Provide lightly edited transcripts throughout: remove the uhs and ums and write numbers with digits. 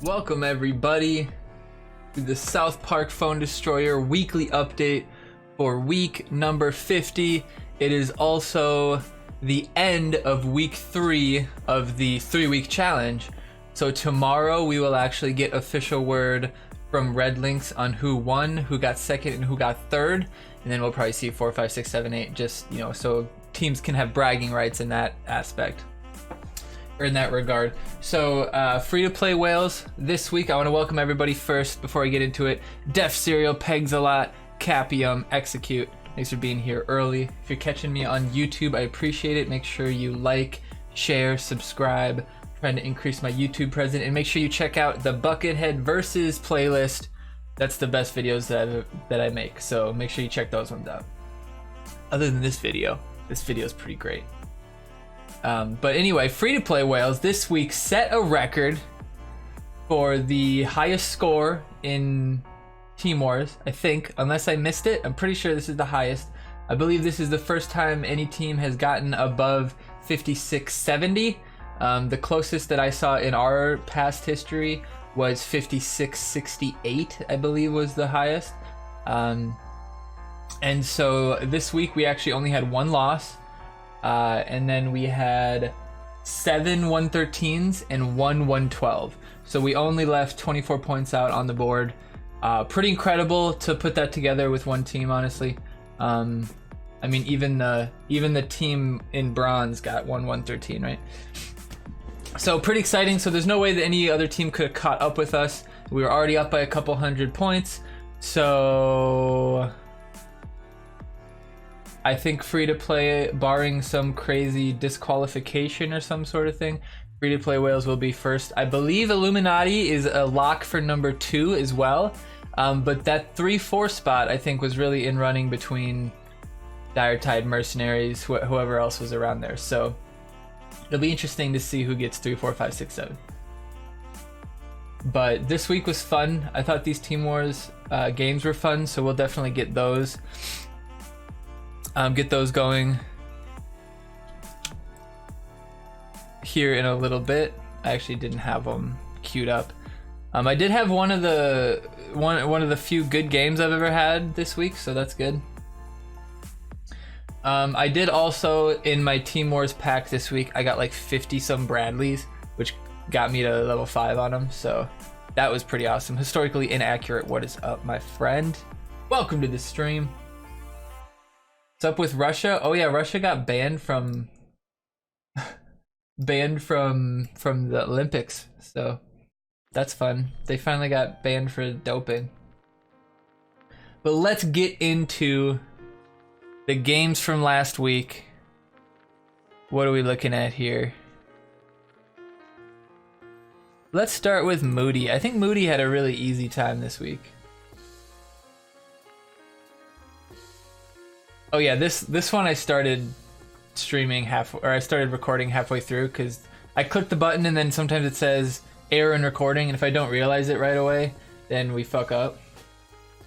Welcome everybody to the South Park Phone Destroyer weekly update for week number 50. It is also the end of week 3 of the 3-week challenge. So tomorrow we will actually get official word from Red Links on who won, who got second, and who got third. And then we'll probably see 4, 5, 6, 7, 8, just, you know, so teams can have bragging rights in that aspect. Or in that regard. So free-to-play whales this week. I want to welcome everybody first before I get into it. Def Cereal, Pegs a Lot, Capium, Execute. Thanks for being here early. If you're catching me on YouTube, I appreciate it. Make sure you like, share, subscribe. I'm trying to increase my YouTube presence, and make sure you check out the Buckethead Versus playlist. That's the best videos that I make. So make sure you check those ones out. Other than this video is pretty great. But anyway, free-to-play whales this week set a record for the highest score in Team Wars, I think, unless I missed it. I'm pretty sure this is the highest. I believe this is the first time any team has gotten above 5670. The closest that I saw in our past history was 5668, I believe was the highest. And so this week we actually only had one loss. And then we had 7 113s and 1 112. So we only left 24 points out on the board. Pretty incredible to put that together with one team, honestly. I mean, even the team in bronze got 1 113, right? So pretty exciting. So there's no way that any other team could have caught up with us. We were already up by a couple hundred points. So I think free-to-play, barring some crazy disqualification or some sort of thing, free-to-play whales will be first. I believe Illuminati is a lock for number 2 as well. But that 3-4 spot, I think, was really in running between DireTide, Mercenaries, whoever else was around there. So it'll be interesting to see who gets 3, 4, 5, 6, 7. But this week was fun. I thought these Team Wars games were fun, so we'll definitely get those. Get those going here in a little bit. I actually didn't have them queued up. I did have one of the few good games I've ever had this week, so that's good. I did also, in my Team Wars pack this week, I got like 50 some Bradleys, which got me to level 5 on them, so that was pretty awesome. Historically inaccurate. What is up, my friend? Welcome to the stream. What's up with Russia? Oh yeah, Russia got banned from the Olympics, so that's fun. They finally got banned for doping. But let's get into the games from last week. What are we looking at here? Let's start with Moody. I think Moody had a really easy time this week. Oh yeah, this one I started streaming I started recording halfway through because I clicked the button and then sometimes it says error in recording, and if I don't realize it right away, then we fuck up.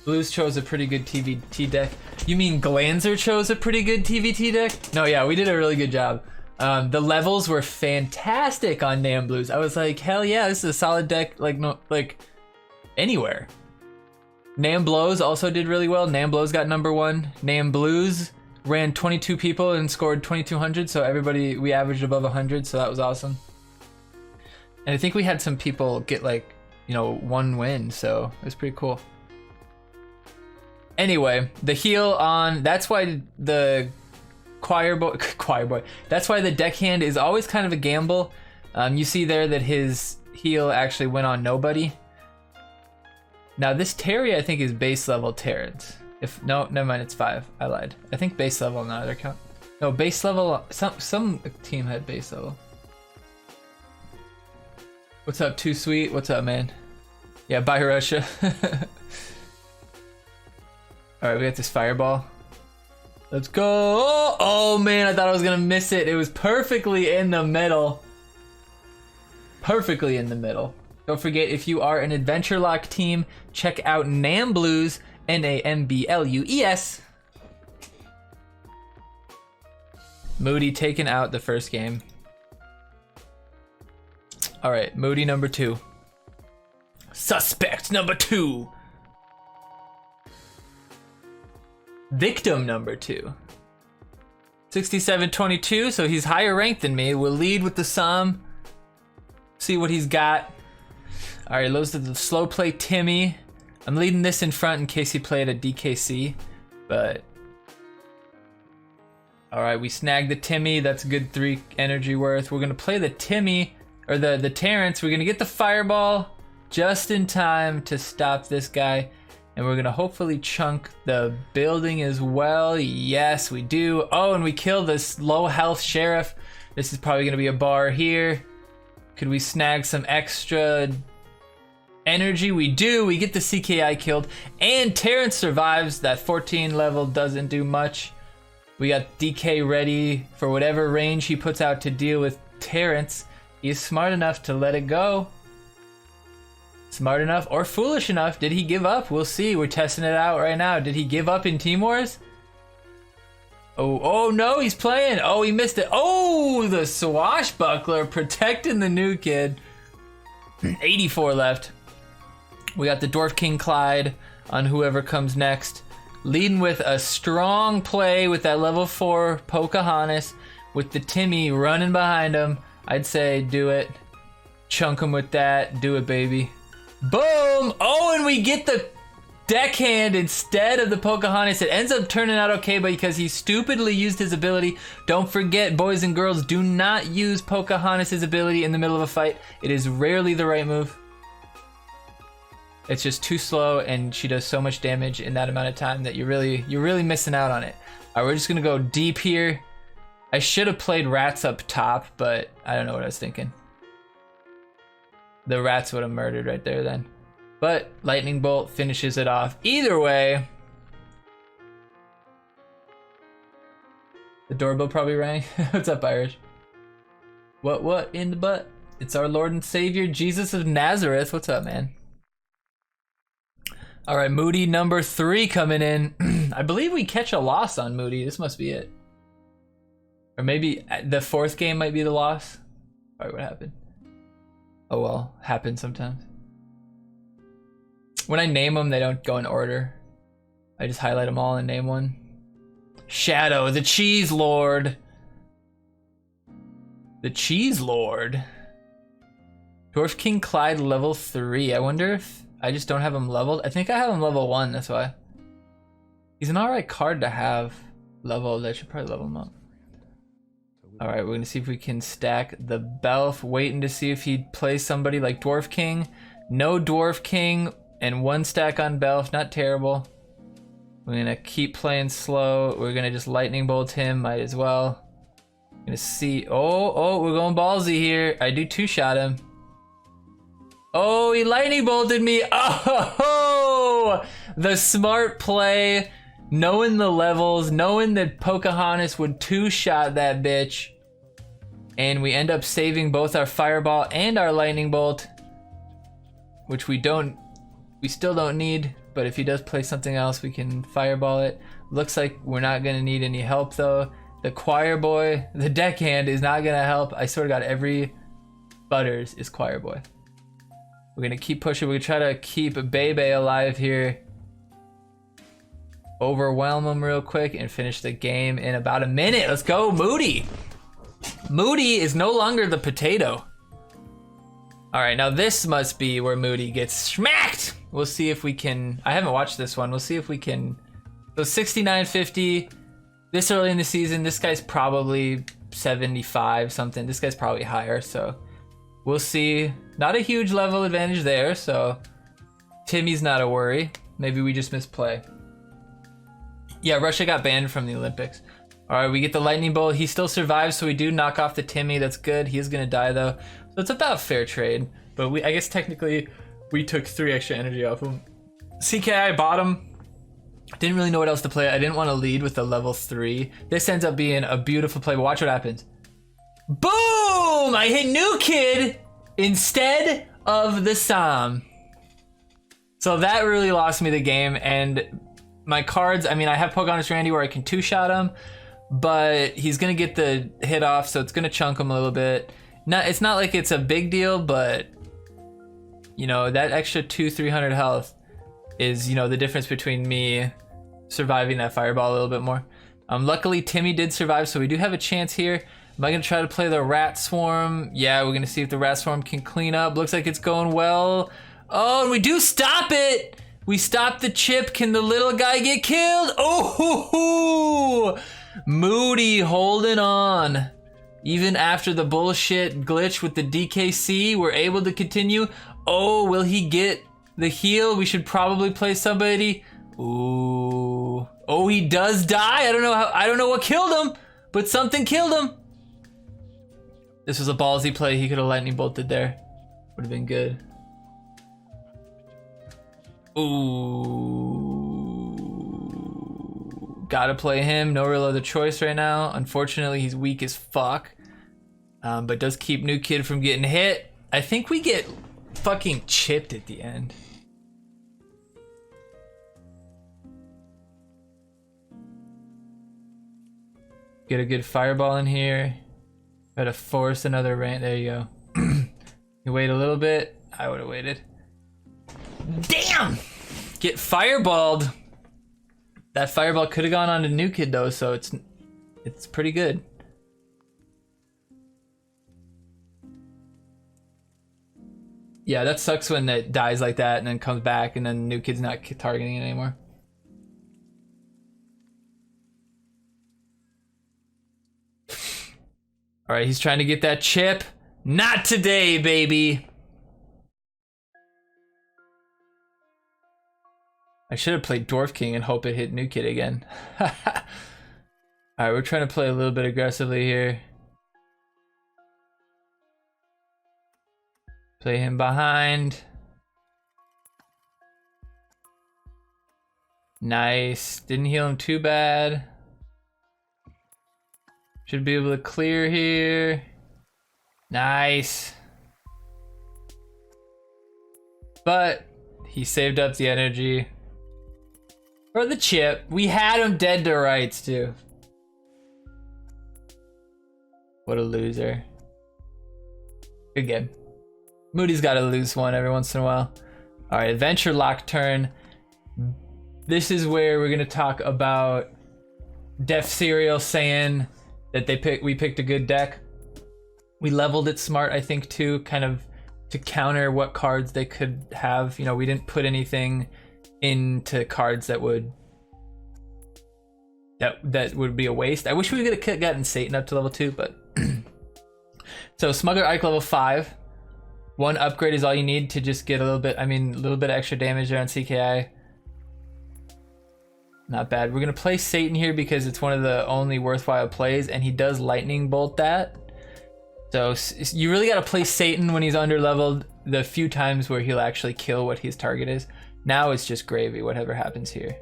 Blues chose a pretty good TVT deck. You mean Glanzer chose a pretty good TVT deck? No, yeah, we did a really good job. The levels were fantastic on Nam Blues. I was like, hell yeah, this is a solid deck, like anywhere. Nam Blows also did really well. Nam Blows got number 1. Nam Blues ran 22 people and scored 2200, so we averaged above 100, so that was awesome. And I think we had some people get like, you know, 1 win, so it was pretty cool. Anyway, the heal on, that's why the choir boy, that's why the deckhand is always kind of a gamble. You see there that his heal actually went on nobody. Now this Terry I think is base level Terrans. No, never mind, it's 5. I lied. I think base level on the other account. No, base level, some team had base level. What's up, Too Sweet? What's up, man? Yeah, bye Russia. Alright, we got this fireball. Let's go! Oh man, I thought I was gonna miss it. It was perfectly in the middle. Perfectly in the middle. Don't forget, if you are an Adventure Lock team, check out Nam Blues, Namblues. Moody taking out the first game. All right, Moody number 2. Suspect number 2. Victim number 2. 6722, so he's higher ranked than me. We'll lead with the Psalm. See what he's got. Alright, loads to the slow play Timmy. I'm leading this in front in case he played a DKC, but... Alright, we snagged the Timmy. That's a good 3 energy worth. We're gonna play the Timmy, or the Terrence. We're gonna get the Fireball just in time to stop this guy. And we're gonna hopefully chunk the building as well. Yes, we do. Oh, and we kill this low health sheriff. This is probably gonna be a bar here. Could we snag some extra energy? We do. We get the CKI killed. And Terrence survives. That 14 level doesn't do much. We got DK ready for whatever range he puts out to deal with Terrence. He's smart enough to let it go. Smart enough or foolish enough. Did he give up? We'll see. We're testing it out right now. Did he give up in Team Wars? Oh no, he's playing. Oh, he missed it. Oh, the swashbuckler protecting the new kid. 84 left. We got the Dwarf King Clyde on whoever comes next. Leading with a strong play with that level 4 Pocahontas with the Timmy running behind him. I'd say do it. Chunk him with that. Do it, baby. Boom! Oh, and we get the deckhand instead of the Pocahontas. It ends up turning out okay, but because he stupidly used his ability. Don't forget, boys and girls, do not use Pocahontas' ability in the middle of a fight. It is rarely the right move. It's just too slow, and she does so much damage in that amount of time that you're really missing out on it. All right, we're just gonna go deep here. I should have played rats up top, but I don't know what I was thinking. The rats would have murdered right there then. But lightning bolt finishes it off. Either way, the doorbell probably rang. What's up, Irish? What in the butt? It's our Lord and Savior, Jesus of Nazareth. What's up, man? All right, Moody number 3 coming in. I believe we catch a loss on Moody. This must be it. Or maybe the 4th game might be the loss. All right, what happened? Oh well, happens sometimes. When I name them, they don't go in order. I just highlight them all and name one. Shadow, the Cheese Lord. The Cheese Lord. Dwarf King Clyde level 3. I wonder if I just don't have him leveled. I think I have him level 1, that's why. He's an alright card to have leveled. I should probably level him up. Alright, we're gonna see if we can stack the Belf. Waiting to see if he'd play somebody like Dwarf King. No Dwarf King and 1 stack on Belf. Not terrible. We're gonna keep playing slow. We're gonna just lightning bolt him. Might as well. Gonna see. Oh, we're going ballsy here. I do 2-shot him. Oh, he lightning bolted me. Oh, the smart play. Knowing the levels, knowing that Pocahontas would 2-shot that bitch. And we end up saving both our fireball and our lightning bolt. Which we still don't need. But if he does play something else, we can fireball it. Looks like we're not gonna need any help though. The choir boy, the deckhand is not gonna help. I sort of got every Butters is choir boy. We're gonna keep pushing. We're gonna try to keep Bebe alive here. Overwhelm him real quick and finish the game in about a minute. Let's go, Moody. Moody is no longer the potato. All right, now this must be where Moody gets smacked. We'll see if we can, I haven't watched this one. We'll see if we can, so 69.50, this early in the season, this guy's probably 75 something. This guy's probably higher, so we'll see. Not a huge level advantage there, so Timmy's not a worry. Maybe we just misplay. Yeah, Russia got banned from the Olympics. All right, we get the lightning bolt. He still survives, so we do knock off the Timmy. That's good. He is gonna die though, so it's about fair trade. But I guess technically, we took 3 extra energy off him. CKI bottom. Didn't really know what else to play. I didn't want to lead with the level 3. This ends up being a beautiful play. But watch what happens. Boom! I hit New Kid instead of the Psalm. So that really lost me the game, and my cards, I mean, I have Pocahontas Randy where I can 2-shot him, but he's gonna get the hit off, so it's gonna chunk him a little bit. It's not like it's a big deal, but you know, that extra 300 health is, you know, the difference between me surviving that fireball a little bit more. Luckily Timmy did survive, so we do have a chance here. Am I gonna try to play the rat swarm? Yeah, we're gonna see if the rat swarm can clean up. Looks like it's going well. Oh, and we do stop it! We stopped the chip. Can the little guy get killed? Oh, hoo, hoo. Moody holding on. Even after the bullshit glitch with the DKC, we're able to continue. Oh, will he get the heal? We should probably play somebody. Ooh. Oh, he does die. I don't know what killed him, but something killed him. This was a ballsy play. He could have lightning bolted there. Would have been good. Ooh. Gotta play him. No real other choice right now. Unfortunately, he's weak as fuck. But does keep New Kid from getting hit. I think we get fucking chipped at the end. Get a good fireball in here. Gotta force another rain. There you go. You wait a little bit. I would have waited. Damn! Get fireballed. That fireball could have gone on to New Kid though, so it's pretty good. Yeah, that sucks when it dies like that and then comes back and then New Kid's not targeting it anymore. All right, he's trying to get that chip. Not today, baby. I should have played Dwarf King and hope it hit New Kid again. All right, we're trying to play a little bit aggressively here. Play him behind. Nice. Didn't heal him too bad. Should be able to clear here. Nice. But he saved up the energy for the chip. We had him dead to rights too. What a loser. Good game. Moody's got to lose one every once in a while. All right, adventure lock turn. This is where we're gonna talk about Def Serial saying that we picked a good deck. We leveled it smart, I think, too, kind of to counter what cards they could have. You know, we didn't put anything into cards that would be a waste. I wish we could have gotten Satan up to level 2, but so Smuggler Ike level 5. One upgrade is all you need to just get a little bit of extra damage there on CKI. Not bad. We're gonna play Satan here because it's one of the only worthwhile plays, and he does lightning bolt that. So you really gotta play Satan when he's under leveled the few times where he'll actually kill what his target is. Now it's just gravy, whatever happens here.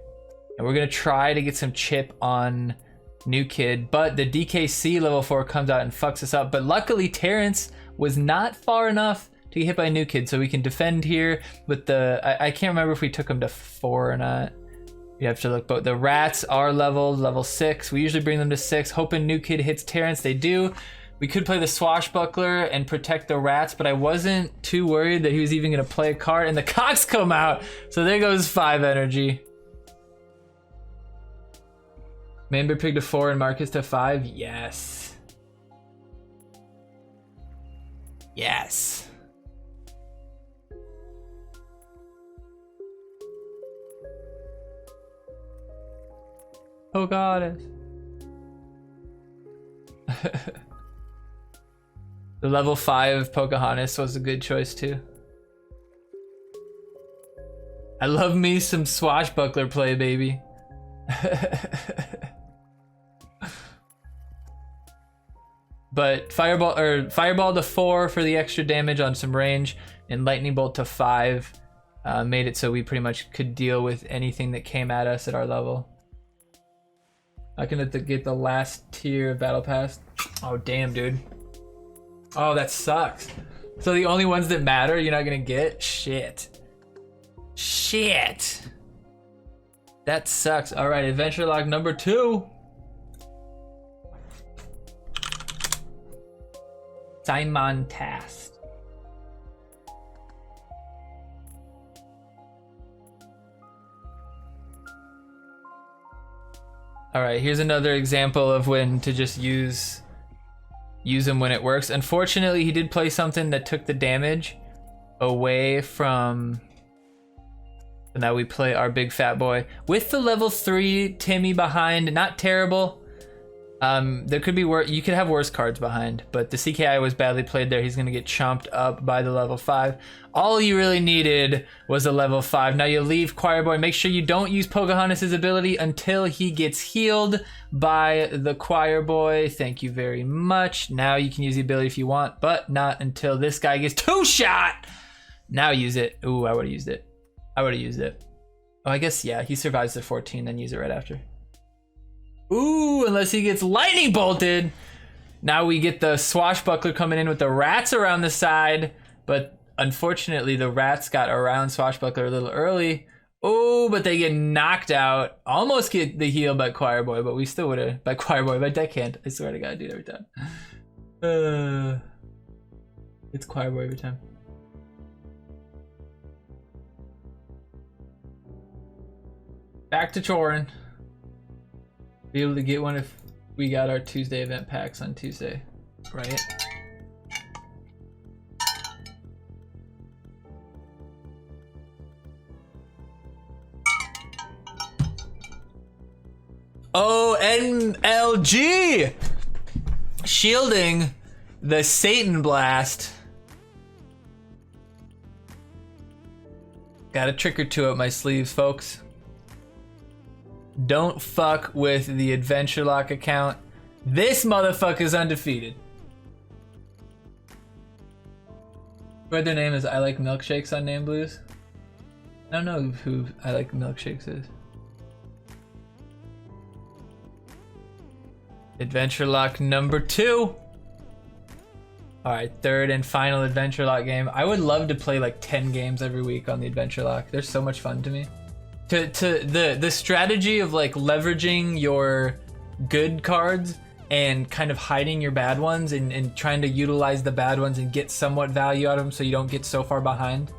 And we're gonna try to get some chip on New Kid, but the DKC level 4 comes out and fucks us up. But luckily Terrence was not far enough to get hit by New Kid, so we can defend here with the, I can't remember if we took him to 4 or not. You have to look, but the rats are leveled, level 6. We usually bring them to 6, hoping New Kid hits Terrence. They do. We could play the Swashbuckler and protect the rats, but I wasn't too worried that he was even gonna play a card, and the cocks come out. So there goes 5 energy. Member picked to 4 and Marcus to 5. Yes. Yes. Oh goddess. The level 5 Pocahontas was a good choice too. I love me some Swashbuckler play, baby. But fireball to 4 for the extra damage on some range, and lightning bolt to 5 made it so we pretty much could deal with anything that came at us at our level. I can get the last tier of Battle Pass. Oh damn, dude. Oh, that sucks. So the only ones that matter you're not gonna get? Shit. Shit. That sucks. All right, adventure log number 2. Simon Tast. All right, here's another example of when to just use him when it works. Unfortunately, he did play something that took the damage away from... So now we play our big fat boy. With the level 3 Timmy behind, not terrible. There could be worse, you could have worse cards behind, but the CKI was badly played there. He's gonna get chomped up by the level 5. All you really needed was a level 5. Now you leave Choir Boy. Make sure you don't use Pocahontas' ability until he gets healed by the Choir Boy. Thank you very much. Now you can use the ability if you want, but not until this guy gets 2-shot. Now use it. Ooh, I would've used it. I would've used it. Oh, I guess, yeah, he survives the 14, then use it right after. Ooh, unless he gets lightning bolted. Now we get the Swashbuckler coming in with the rats around the side, but unfortunately the rats got around Swashbuckler a little early. Oh, but they get knocked out. Almost get the heal by Choir Boy, but we still would have, by Choir Boy, by Deckhand. I swear to God, I do it every time. It's Choir Boy every time. Back to Chorin. Be able to get one if we got our Tuesday event packs on Tuesday, right? Oh, MLG! Shielding the Satan Blast. Got a trick or two up my sleeves, folks. Don't fuck with the Adventure Lock account. This motherfucker's undefeated. What their name is I Like Milkshakes on Name Blues? I don't know who I Like Milkshakes is. Adventure Lock number 2. Alright, third and final Adventure Lock game. I would love to play like 10 games every week on the Adventure Lock. They're so much fun to me. The strategy of like leveraging your good cards and kind of hiding your bad ones and trying to utilize the bad ones and get somewhat value out of them so you don't get so far behind.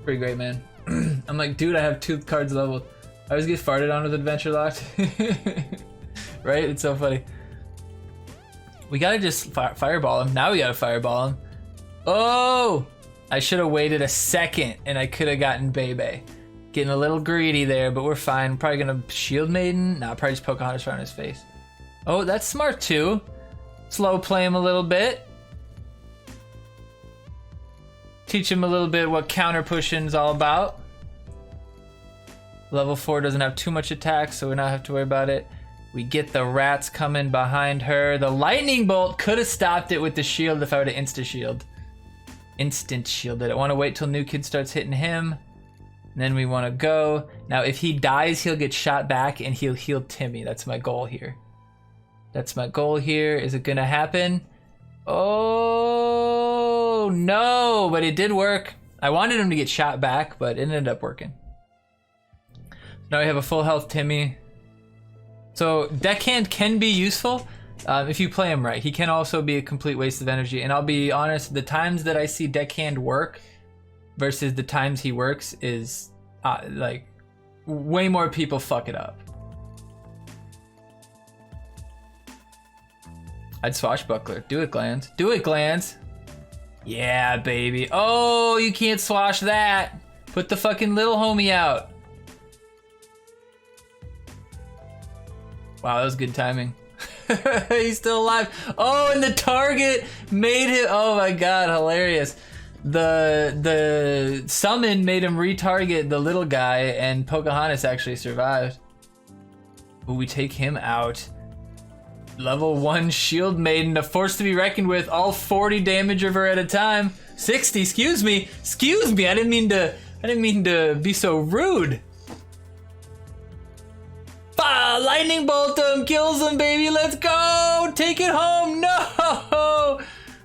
Pretty great, man. I'm like, dude, I have 2 cards leveled. I always get farted on with Adventure Locked. Right? It's so funny. We gotta just fireball him. Now we gotta fireball him. Oh! I should have waited a second and I could have gotten Bebe. Getting a little greedy there, but we're fine. Probably gonna Shield Maiden. Nah, probably just Pocahontas right on his face. Oh, that's smart too. Slow play him a little bit. Teach him a little bit what counter pushing's all about. Level 4 doesn't have too much attack, so we don't have to worry about it. We get the rats coming behind her. The lightning bolt could have stopped it with the shield if I would have instant shielded. I want to wait till New Kid starts hitting him. And then we want to go. Now, if he dies, he'll get shot back and he'll heal Timmy. That's my goal here. That's my goal here. Is it going to happen? Oh, no. But it did work. I wanted him to get shot back, but it ended up working. Now we have a full health Timmy. So Deckhand can be useful if you play him right. He can also be a complete waste of energy. And I'll be honest, the times that I see Deckhand work versus the times he works is like way more people fuck it up. I'd Swashbuckler. Do it, Glanz. Do it, Glanz. Yeah, baby. Oh, you can't swash that. Put the fucking little homie out. Wow, that was good timing. He's still alive. Oh, and the target made him. Oh my god, hilarious. The summon made him retarget the little guy, and Pocahontas actually survived. Ooh, we take him out. Level 1 Shield Maiden, a force to be reckoned with. All 40 damage of her at a time. 60, excuse me. Excuse me, I didn't mean to be so rude. Lightning bolt him, kills him, baby. Let's go. Take it home. No.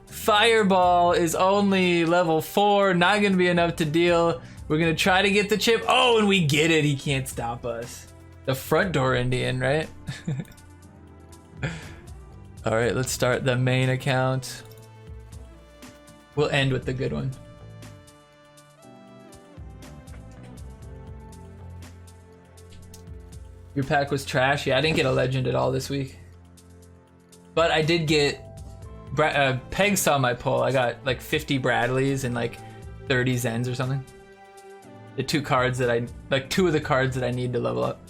Fireball is only level 4. Not gonna be enough to deal. We're gonna try to get the chip. Oh, and we get it. He can't stop us. The front door Indian, right? All right, let's start the main account. We'll end with the good one. Your pack was trash. Yeah, I didn't get a legend at all this week. But I did get... Peg saw my pull. I got like 50 Bradleys and like 30 Zens or something. The two cards that I... Like two of the cards that I need to level up.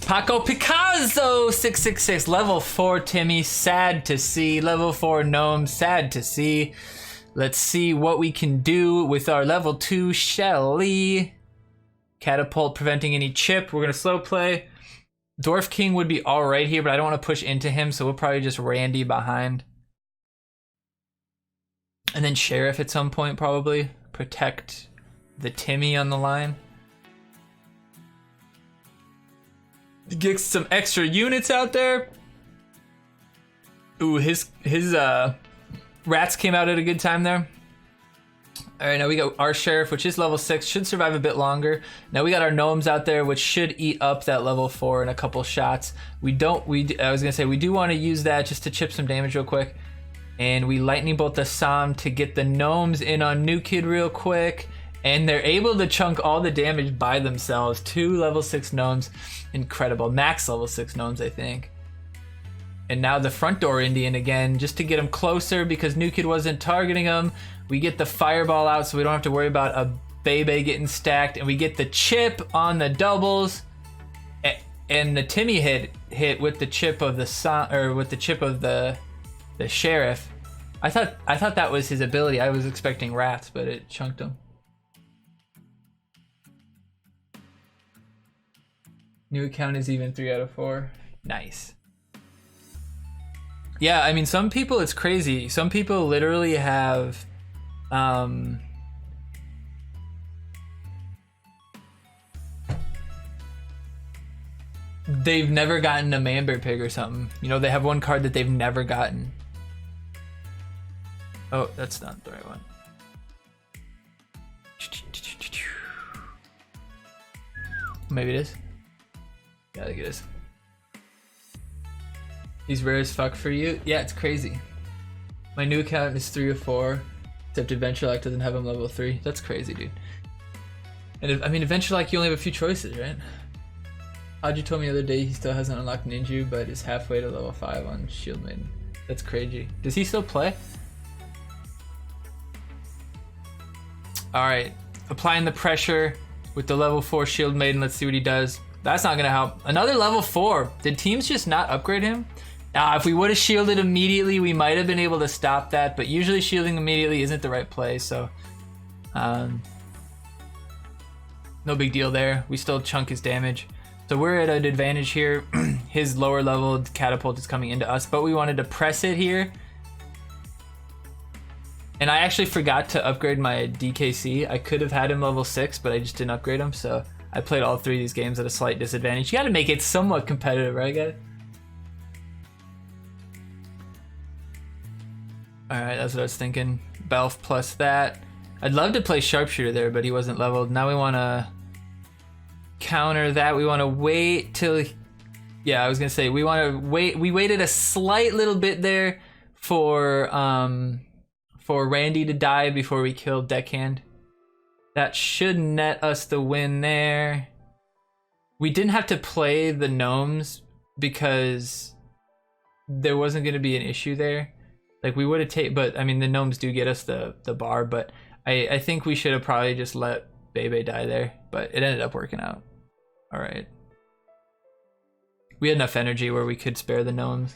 Paco Picasso 666. Level 4 Timmy. Sad to see. Level 4 Gnome. Sad to see. Let's see what we can do with our level 2 Shelly. Catapult preventing any chip. We're gonna slow play. Dwarf King would be all right here, but I don't want to push into him, so we'll probably just Randy behind. And then Sheriff at some point, probably. Protect the Timmy on the line. Get some extra units out there. Ooh, his rats came out at a good time there. All right, now we got our Sheriff, which is level 6, should survive a bit longer. Now we got our Gnomes out there, which should eat up that level 4 in a couple shots. I was gonna say, we do want to use that just to chip some damage real quick. And we Lightning Bolt the Sam to get the Gnomes in on New Kid real quick. And they're able to chunk all the damage by themselves. 2 level 6 Gnomes, incredible. Max level 6 Gnomes, I think. And now the front door Indian again, just to get him closer because New Kid wasn't targeting him. We get the Fireball out so we don't have to worry about a Bebe getting stacked. And we get the chip on the doubles. And the Timmy hit with the chip of the Sheriff. I thought that was his ability. I was expecting rats, but it chunked him. New account is even 3 out of 4. Nice. Yeah, I mean, some people, it's crazy. Some people literally have, they've never gotten a Manbear Pig or something. You know, they have one card that they've never gotten. Oh, that's not the right one. Maybe it is. Yeah, I think it is. He's rare as fuck for you. Yeah, it's crazy. My new account is 3 of 4, except Adventure Like doesn't have him level 3. That's crazy, dude. And I mean, Adventure Like, you only have a few choices, right? Haji told me the other day he still hasn't unlocked Ninju, but is halfway to level 5 on Shield Maiden. That's crazy. Does he still play? Alright, applying the pressure with the level 4 Shield Maiden. Let's see what he does. That's not gonna help. Another level 4. Did teams just not upgrade him? If we would have shielded immediately, we might have been able to stop that, but usually shielding immediately isn't the right play, so no big deal there. We still chunk his damage. So we're at an advantage here. His lower level catapult is coming into us, but we wanted to press it here. And I actually forgot to upgrade my DKC. I could have had him level 6, but I just didn't upgrade him, so I played all 3 of these games at a slight disadvantage. You gotta make it somewhat competitive, right, guys? Alright, that's what I was thinking. Belf plus that. I'd love to play Sharpshooter there, but he wasn't leveled. Now we wanna counter that. We wanna wait till... Yeah, I was gonna say, we wanna wait. We waited a slight little bit there for Randy to die before we killed Deckhand. That should net us the win there. We didn't have to play the Gnomes because there wasn't going to be an issue there. Like we would have taken, but I mean the Gnomes do get us the bar, but I think we should have probably just let Bebe die there, but it ended up working out. All right. We had enough energy where we could spare the Gnomes.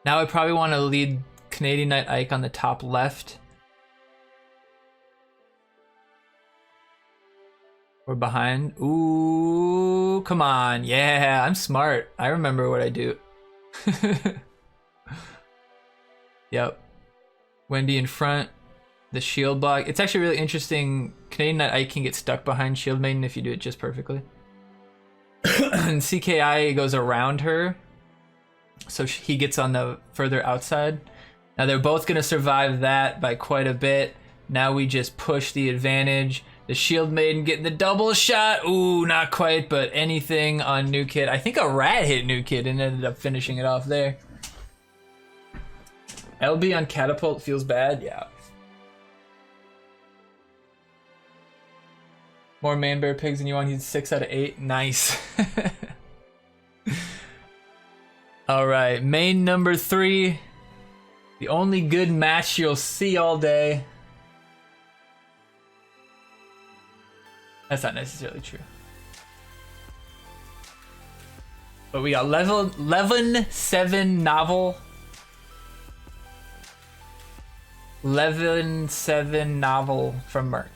Now I probably want to lead Canadian Knight Ike on the top left. Or behind. Ooh, come on. Yeah, I'm smart. I remember what I do. Yep. Wendy in front. The shield block. It's actually really interesting. Canadian Knight Ike can get stuck behind Shield Maiden if you do it just perfectly. And CKI goes around her. So he gets on the further outside. Now they're both going to survive that by quite a bit. Now we just push the advantage. The Shield Maiden getting the double shot. Ooh, not quite, but anything on New Kid. I think a rat hit New Kid and ended up finishing it off there. LB on Catapult feels bad, yeah. More man bear pigs than you want. He's 6 out of 8. Nice. All right, main number 3. The only good match you'll see all day. That's not necessarily true. But we got level 7 novel. Level 7 novel from Merc.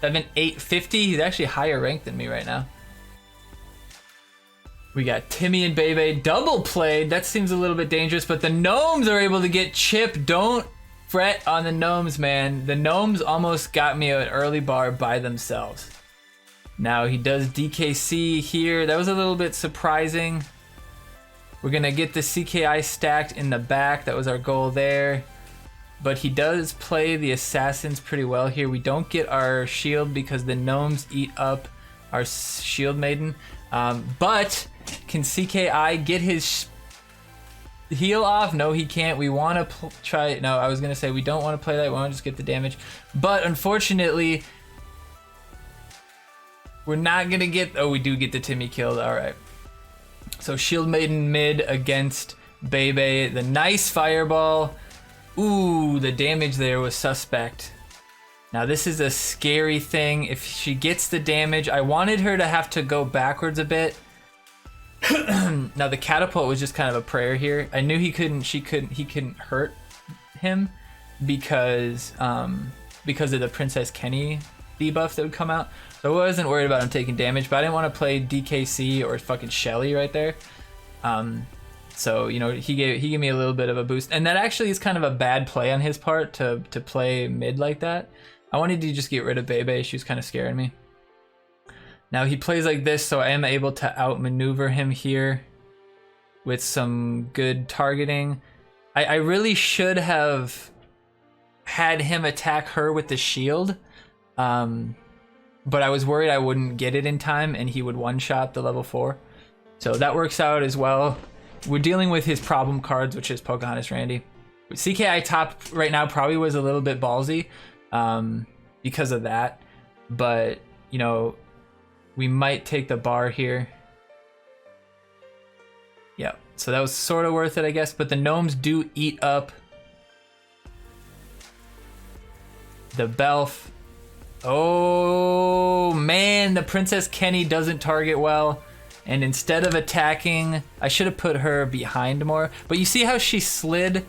7,850. He's actually higher ranked than me right now. We got Timmy and Bebe double played. That seems a little bit dangerous, but the gnomes are able to get Chip. Don't fret on the gnomes, man. The gnomes almost got me an early bar by themselves. Now he does DKC here. That was a little bit surprising. We're gonna get the CKI stacked in the back. That was our goal there. But he does play the assassins pretty well here. We don't get our shield because the gnomes eat up our shield maiden. But can CKI get his heal off? No, he can't. We want to try. No, I was going to say we don't want to play that. We want to just get the damage. But unfortunately, we're not going to get... Oh, we do get the Timmy killed. All right. So shield maiden mid against Bebe. The nice fireball. Ooh, the damage there was suspect. Now this is a scary thing. If she gets the damage, I wanted her to have to go backwards a bit. Now the catapult was just kind of a prayer here. I knew he couldn't hurt him because of the Princess Kenny debuff that would come out. So I wasn't worried about him taking damage, but I didn't want to play DKC or fucking Shelly right there. So, you know, he gave me a little bit of a boost. And that actually is kind of a bad play on his part to play mid like that. I wanted to just get rid of Bebe. She was kind of scaring me. Now he plays like this, so I am able to outmaneuver him here with some good targeting. I really should have had him attack her with the shield. But I was worried I wouldn't get it in time and he would one-shot the level 4. So that works out as well. We're dealing with his problem cards, which is Pocahontas Randy. CKI top right now probably was a little bit ballsy because of that. But, you know, we might take the bar here. Yeah, so that was sort of worth it, I guess. But the gnomes do eat up the Belf. Oh, man, the Princess Kenny doesn't target well. And instead of attacking, I should have put her behind more. But you see how she slid?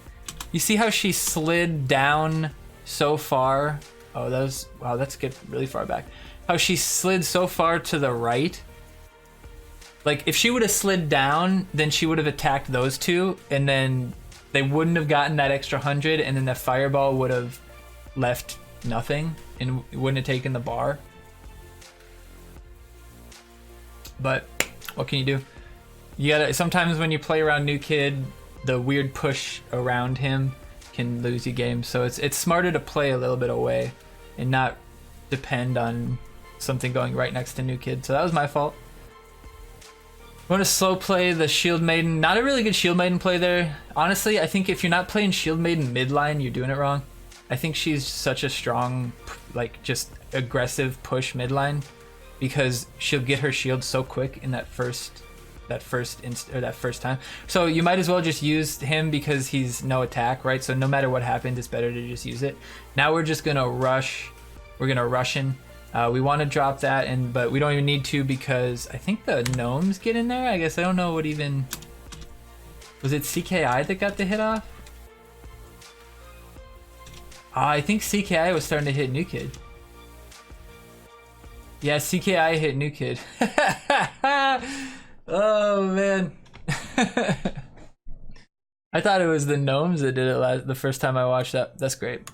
You see how she slid down so far? Oh, that was... Wow, that's get really far back. How she slid so far to the right. Like, if she would have slid down, then she would have attacked those two. And then they wouldn't have gotten that extra 100. And then the fireball would have left nothing. And wouldn't have taken the bar. But... what can you do? You gotta, sometimes when you play around new kid, the weird push around him can lose you games. So it's smarter to play a little bit away and not depend on something going right next to new kid. So that was my fault. I want to slow play the shield maiden. Not a really good shield maiden play there. Honestly, I think if you're not playing shield maiden midline, you're doing it wrong. I think she's such a strong, like, just aggressive push midline. Because she'll get her shield so quick in that first time. So you might as well just use him because he's no attack, right? So no matter what happens, it's better to just use it. Now we're just gonna rush. We're gonna rush in. We want to drop that, but we don't even need to because I think the gnomes get in there. I guess I don't know what even. Was it CKI that got the hit off? I think CKI was starting to hit new kid. Yeah, CKI hit new kid. Oh man. I thought it was the gnomes that did it the first time I watched that. That's great.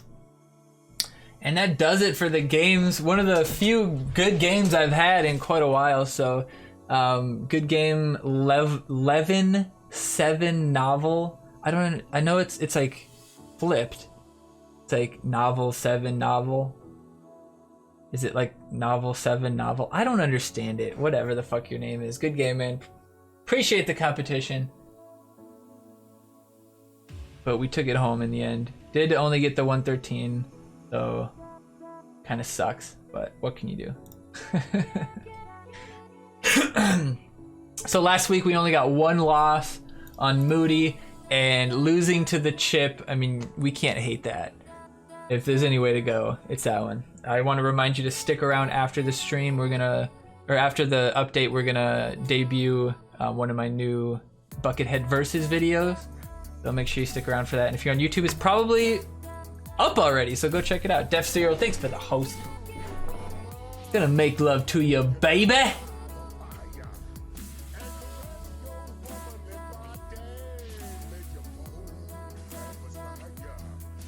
And that does it for the games. One of the few good games I've had in quite a while. So, good game. 11-7 novel. I know it's like flipped. It's like novel 7 novel. Is it like novel 7 novel? I don't understand it. Whatever the fuck your name is. Good game, man. Appreciate the competition. But we took it home in the end. Did only get the 113, so kind of sucks. But what can you do? So last week we only got one loss on Moody, and losing to the chip, I mean, we can't hate that. If there's any way to go, it's that one. I want to remind you to stick around after the stream. After the update, we're gonna debut one of my new Buckethead Versus videos. So make sure you stick around for that. And if you're on YouTube, it's probably up already, so go check it out. Def Zero, thanks for the host. Gonna make love to you, baby.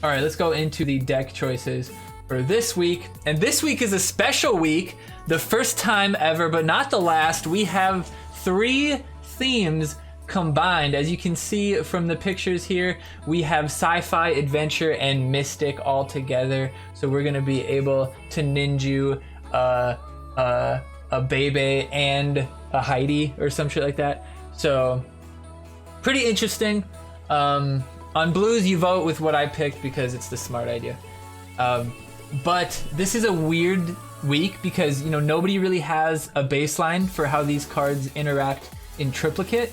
All right, let's go into the deck choices for this week. And this week is a special week, the first time ever, but not the last. We have 3 themes combined. As you can see from the pictures here, we have sci-fi, adventure, and mystic all together. So we're gonna be able to ninja a Bebe and a Heidi or some shit like that. So pretty interesting. On blues, you vote with what I picked because it's the smart idea. But this is a weird week because, you know, nobody really has a baseline for how these cards interact in triplicate.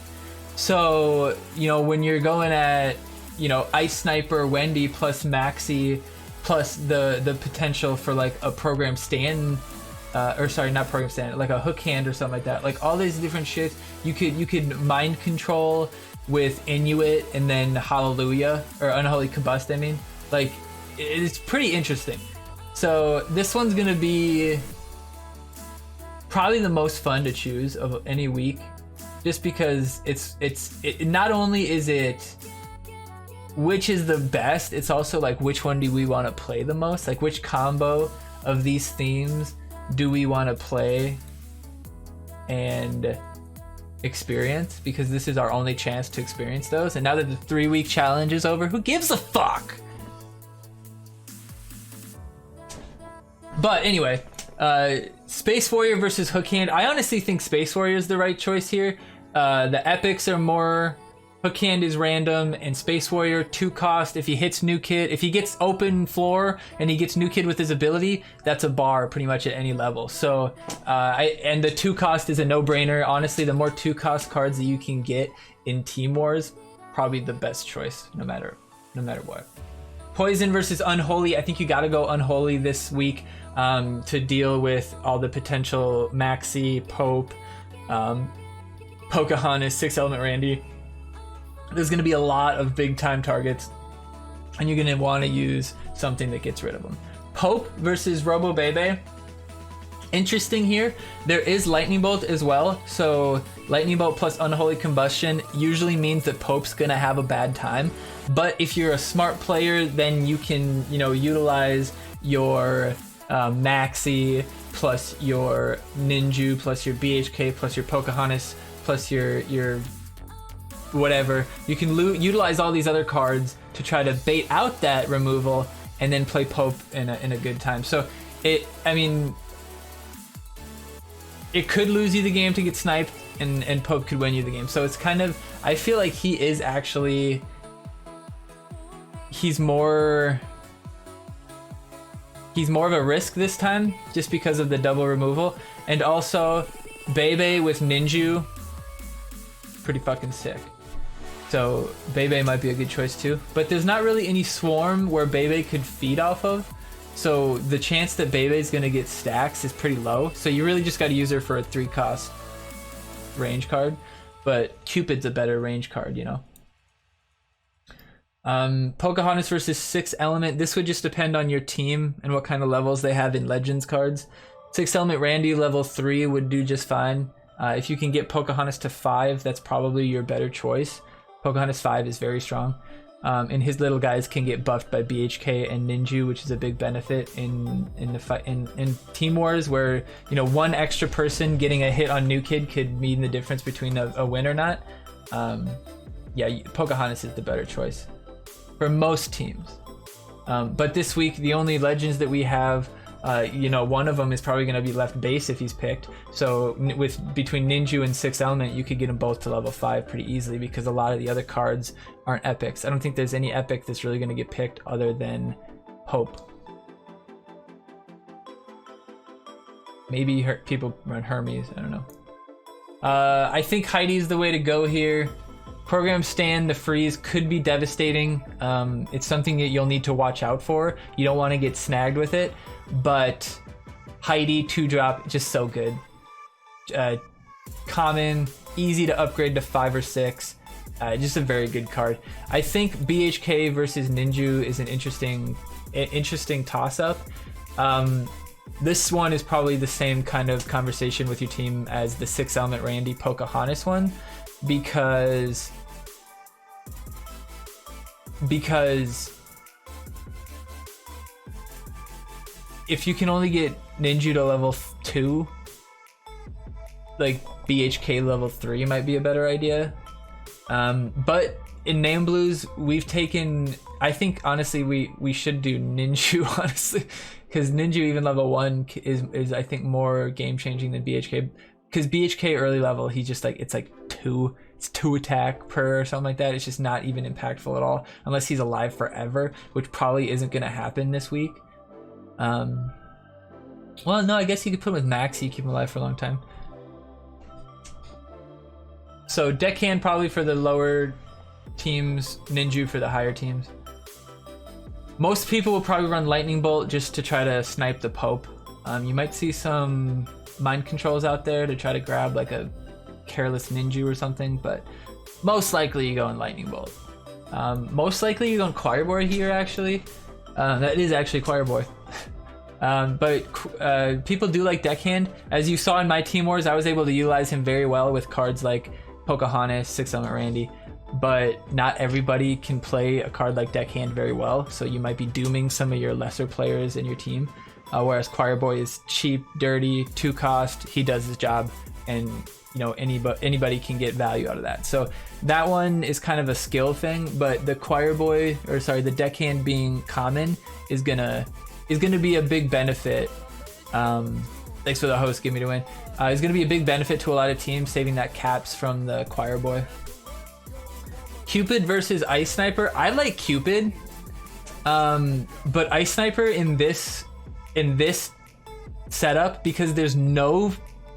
So, you know, when you're going at, you know, Ice Sniper, Wendy plus Maxi plus the potential for like a program stand, or sorry, not program stand, like a hook hand or something like that. Like all these different shits, you could mind control with Inuit and then Hallelujah, or Unholy Combust, I mean. Like, it's pretty interesting. So this one's gonna be probably the most fun to choose of any week, just because it not only is it which is the best, it's also like which one do we want to play the most, like which combo of these themes do we want to play and experience, because this is our only chance to experience those. And now that the 3-week challenge is over, who gives a fuck? But anyway, Space Warrior versus Hook Hand. I honestly think Space Warrior is the right choice here. The epics are more, Hook Hand is random, and Space Warrior 2 cost. If he hits New Kid, if he gets open floor and he gets New Kid with his ability, that's a bar pretty much at any level. So and the 2 cost is a no-brainer. Honestly, the more 2 cost cards that you can get in Team Wars, probably the best choice, no matter what. Poison versus Unholy. I think you gotta go Unholy this week to deal with all the potential Maxi, Pope, Pocahontas, 6 Element Randy. There's going to be a lot of big time targets, and you're going to want to use something that gets rid of them. Pope versus Robo Bebe. Interesting here. There is Lightning Bolt as well. So Lightning Bolt plus Unholy Combustion usually means that Pope's going to have a bad time. But if you're a smart player, then you can, you know, utilize your Maxi plus your Ninju plus your BHK plus your Pocahontas plus your whatever. You can utilize all these other cards to try to bait out that removal and then play Pope in a good time. So I mean, it could lose you the game to get sniped, and Pope could win you the game. So it's kind of, I feel like he is actually, he's more of a risk this time just because of the double removal. And also Bebe with Ninju, pretty fucking sick. So Bebe might be a good choice too, but there's not really any swarm where Bebe could feed off of, so the chance that Bebe is gonna get stacks is pretty low. So you really just got to use her for a 3 cost range card, but Cupid's a better range card, you know. Pocahontas versus 6 Element. This would just depend on your team and what kind of levels they have in Legends cards. 6 Element Randy level 3 would do just fine. If you can get Pocahontas to 5, that's probably your better choice. Pocahontas 5 is very strong, and his little guys can get buffed by BHK and Ninju, which is a big benefit in the fight in Team Wars, where, you know, one extra person getting a hit on New Kid could mean the difference between a win or not. Yeah, Pocahontas is the better choice for most teams. But this week, the only legends that we have, you know, one of them is probably going to be left base if he's picked. So between Ninju and 6 Element, you could get them both to level 5 pretty easily, because a lot of the other cards aren't epics. I don't think there's any epic that's really going to get picked other than Pope. Maybe people run Hermes, I don't know. I think Heidi's the way to go here. Program Stand, the freeze could be devastating. It's something that you'll need to watch out for. You don't want to get snagged with it, but Heidi 2-drop, just so good. Common, easy to upgrade to 5 or 6. Just a very good card. I think BHK versus Ninju is an interesting toss-up. This one is probably the same kind of conversation with your team as the 6-element Randy Pocahontas one, because if you can only get Ninju to level 2, like BHK level 3 might be a better idea. But in Name Blues, we've taken, I think honestly we should do Ninju, honestly, because Ninju even level 1 is I think more game changing than BHK, because BHK early level, he just like, it's 2 attack per or something like that. It's just not even impactful at all unless he's alive forever, which probably isn't going to happen this week. Well, no, I guess you could put him with Max, you keep him alive for a long time. So Deckhand probably for the lower teams, Ninju for the higher teams. Most people will probably run Lightning Bolt just to try to snipe the Pope. You might see some mind controls out there to try to grab like a careless Ninju or something, but most likely you go in Lightning Bolt. Most likely you go in Choir Boy here, actually. That is actually Choir Boy. But people do like Deckhand. As you saw in my Team Wars, I was able to utilize him very well with cards like Pocahontas, 6-element Randy, but not everybody can play a card like Deckhand very well, so you might be dooming some of your lesser players in your team. Whereas Choir Boy is cheap, dirty, 2 cost, he does his job, and you know anybody can get value out of that. So that one is kind of a skill thing, but the Choir Boy, or sorry, the Deckhand being common is gonna be a big benefit. Thanks for the host, give me to win. It's gonna be a big benefit to a lot of teams, saving that caps from the Choir Boy. Cupid versus Ice Sniper. I like Cupid, but Ice Sniper in this setup, because there's no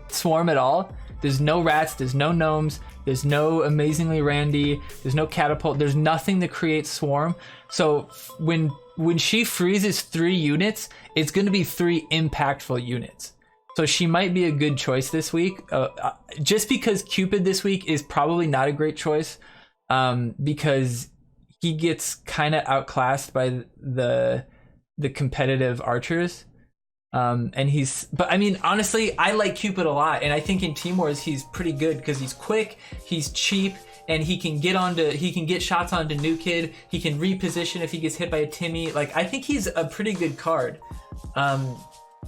swarm at all. There's no rats, there's no gnomes, there's no Amazingly Randy, there's no catapult, there's nothing to create swarm. So when she freezes 3 units, it's going to be 3 impactful units. So she might be a good choice this week. Just because Cupid this week is probably not a great choice, because he gets kind of outclassed by the competitive archers. But I mean, honestly, I like Cupid a lot, and I think in Team Wars he's pretty good because he's quick, he's cheap, and he can get shots onto New Kid. He can reposition if he gets hit by a Timmy. Like, I think he's a pretty good card.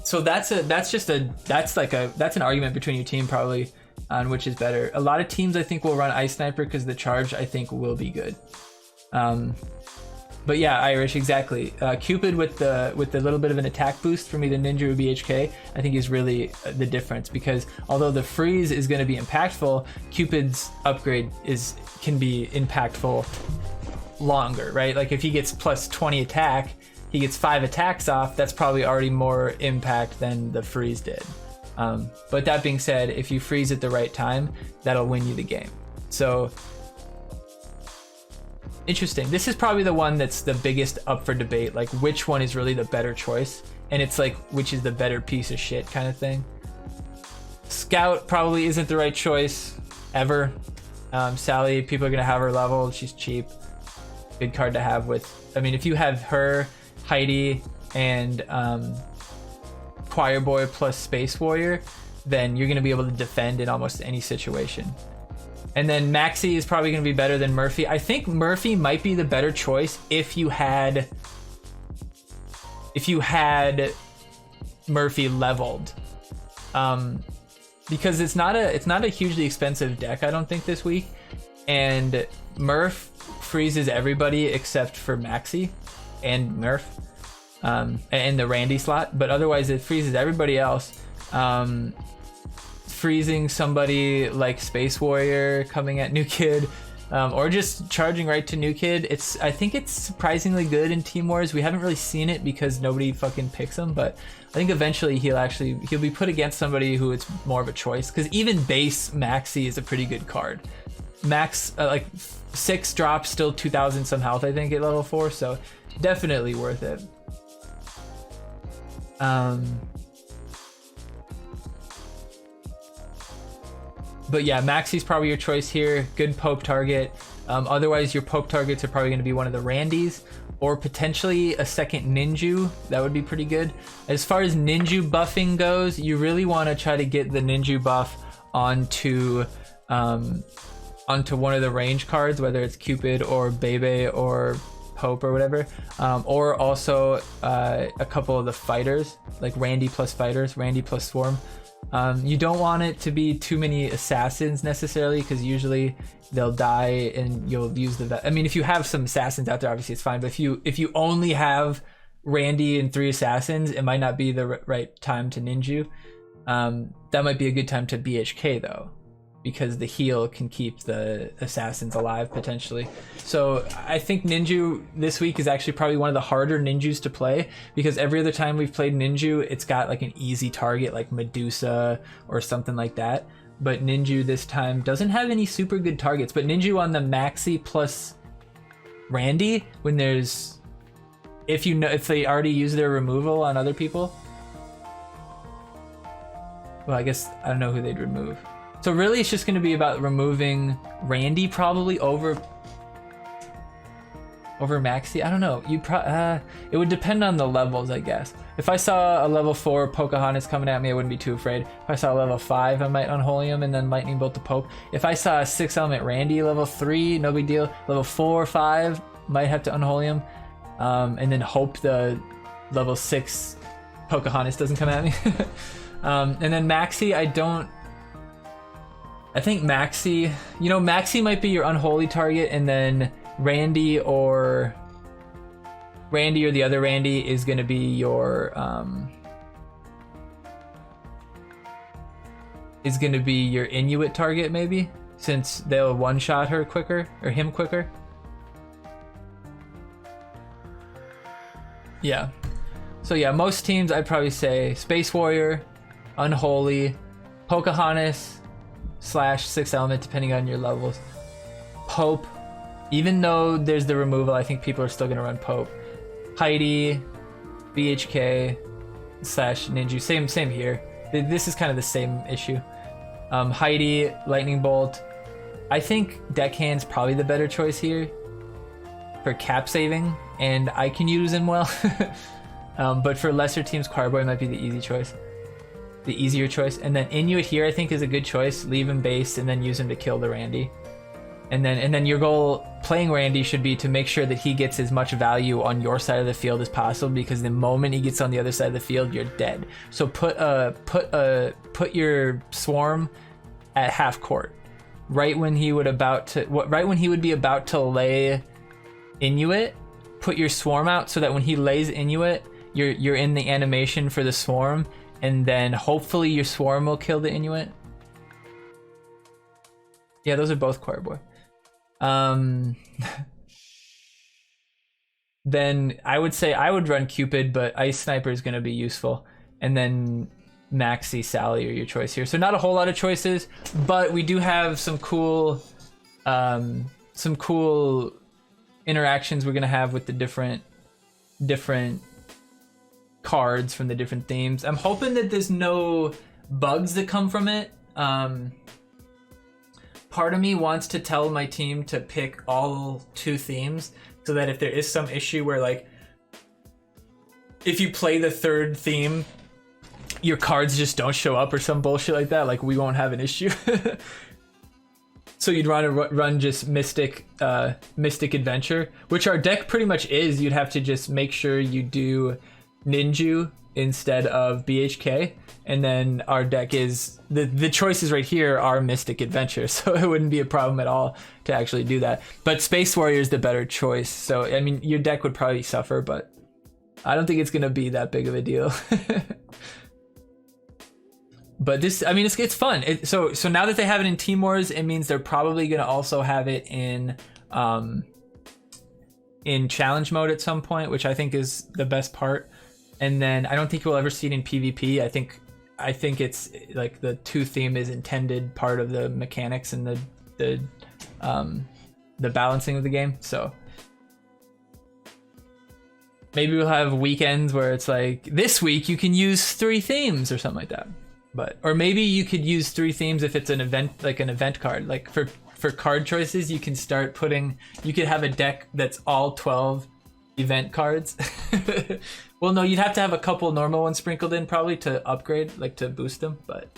So that's an argument between your team probably on which is better. A lot of teams I think will run Ice Sniper because the charge I think will be good. But yeah, Irish, exactly. Cupid with the little bit of an attack boost from either Ninja or BHK, I think is really the difference, because although the freeze is going to be impactful, Cupid's upgrade can be impactful longer, right? Like if he gets plus 20 attack, he gets 5 attacks off, that's probably already more impact than the freeze did. But that being said, if you freeze at the right time, that'll win you the game. So interesting. This is probably the one that's the biggest up for debate, like which one is really the better choice, and it's like which is the better piece of shit kind of thing. Scout probably isn't the right choice ever. Sally, people are gonna have her leveled, she's cheap, good card to have with, I mean, if you have her, Heidi, and Choir Boy plus Space Warrior, then you're gonna be able to defend in almost any situation. And then Maxi is probably going to be better than Murphy. I think Murphy might be the better choice if you had Murphy leveled, because it's not a hugely expensive deck, I don't think, this week, and Murph freezes everybody except for Maxi and Murph, and the Randy slot, but otherwise it freezes everybody else. Freezing somebody like Space Warrior coming at New Kid or just charging right to New Kid. I think it's surprisingly good in Team Wars. We haven't really seen it because nobody fucking picks him, but I think eventually he'll be put against somebody who it's more of a choice, because even base Maxi is a pretty good card. Max like 6 drops, still 2,000 some health I think at level 4, so definitely worth it. But yeah, Maxi's probably your choice here. Good Pope target. Otherwise, your Pope targets are probably going to be one of the Randys, or potentially a second Ninju. That would be pretty good. As far as Ninju buffing goes, you really want to try to get the Ninju buff onto one of the range cards, whether it's Cupid or Bebe or Pope or whatever, or also a couple of the fighters, like Randy plus fighters, Randy plus Swarm. You don't want it to be too many assassins necessarily, because usually they'll die and you'll use the. I mean, if you have some assassins out there, obviously it's fine. But if you only have Randy and 3 assassins, it might not be the right time to Ninju. That might be a good time to BHK though, because the heal can keep the assassins alive potentially. So I think Ninju this week is actually probably one of the harder Ninjus to play, because every other time we've played Ninju, it's got like an easy target like Medusa or something like that. But Ninju this time doesn't have any super good targets. But Ninju on the Maxi plus Randy, when there's, if they already use their removal on other people, well, I guess I don't know who they'd remove. So really, it's just going to be about removing Randy probably over Maxi. I don't know. It would depend on the levels, I guess. If I saw a level 4 Pocahontas coming at me, I wouldn't be too afraid. If I saw a level 5, I might Unholy him and then Lightning Bolt the Pope. If I saw a 6 element Randy level 3, no big deal. Level 4 or 5, might have to Unholy him, and then hope the level 6 Pocahontas doesn't come at me. And then Maxi, I think Maxi, Maxi might be your unholy target, and then Randy or the other Randy is going to be your Inuit target, maybe, since they'll one-shot her quicker, or him quicker. Yeah. So yeah, most teams I'd probably say Space Warrior, Unholy, Pocahontas / 6 element depending on your levels, Pope, even though there's the removal, I think people are still gonna run Pope, Heidi, BHK / Ninju, same here. This is kind of the same issue. Heidi, Lightning Bolt. I think Deckhand's probably the better choice here for cap saving, and I can use him well. But for lesser teams, Carboy might be the easier choice. And then Inuit here I think is a good choice. Leave him base and then use him to kill the Randy. And then your goal playing Randy should be to make sure that he gets as much value on your side of the field as possible, because the moment he gets on the other side of the field, you're dead. So put your Swarm at half court, right when he would be about to lay Inuit. Put your Swarm out so that when he lays Inuit, you're in the animation for the Swarm, and then hopefully your Swarm will kill the Inuit. Yeah, those are both Choir Boy. Then I would say I would run Cupid, but Ice Sniper is going to be useful. And then Maxi, Sally are your choice here. So not a whole lot of choices, but we do have some cool interactions we're going to have with the different cards from the different themes. I'm hoping that there's no bugs that come from it. Part of me wants to tell my team to pick all 2 themes, so that if there is some issue where, like, if you play the 3rd theme, your cards just don't show up or some bullshit like that, like, we won't have an issue. So you'd run just Mystic Adventure, which our deck pretty much is. You'd have to just make sure you do Ninju instead of BHK, and then our deck is the choices right here are Mystic Adventure, so it wouldn't be a problem at all to actually do that. But Space Warrior is the better choice, so I mean your deck would probably suffer, but I don't think it's gonna be that big of a deal. But this, I mean, it's fun. So now that they have it in Team Wars, it means they're probably going to also have it in challenge mode at some point, which I think is the best part. And then I don't think we'll ever see it in PvP. I think it's like the 2 theme is intended part of the mechanics and the balancing of the game. So maybe we'll have weekends where it's like this week you can use 3 themes or something like that. Or maybe you could use 3 themes if it's an event, like an event card. Like for card choices, you can start putting. You could have a deck that's all 12 event cards. Well, no, you'd have to have a couple normal ones sprinkled in probably to upgrade, like to boost them. But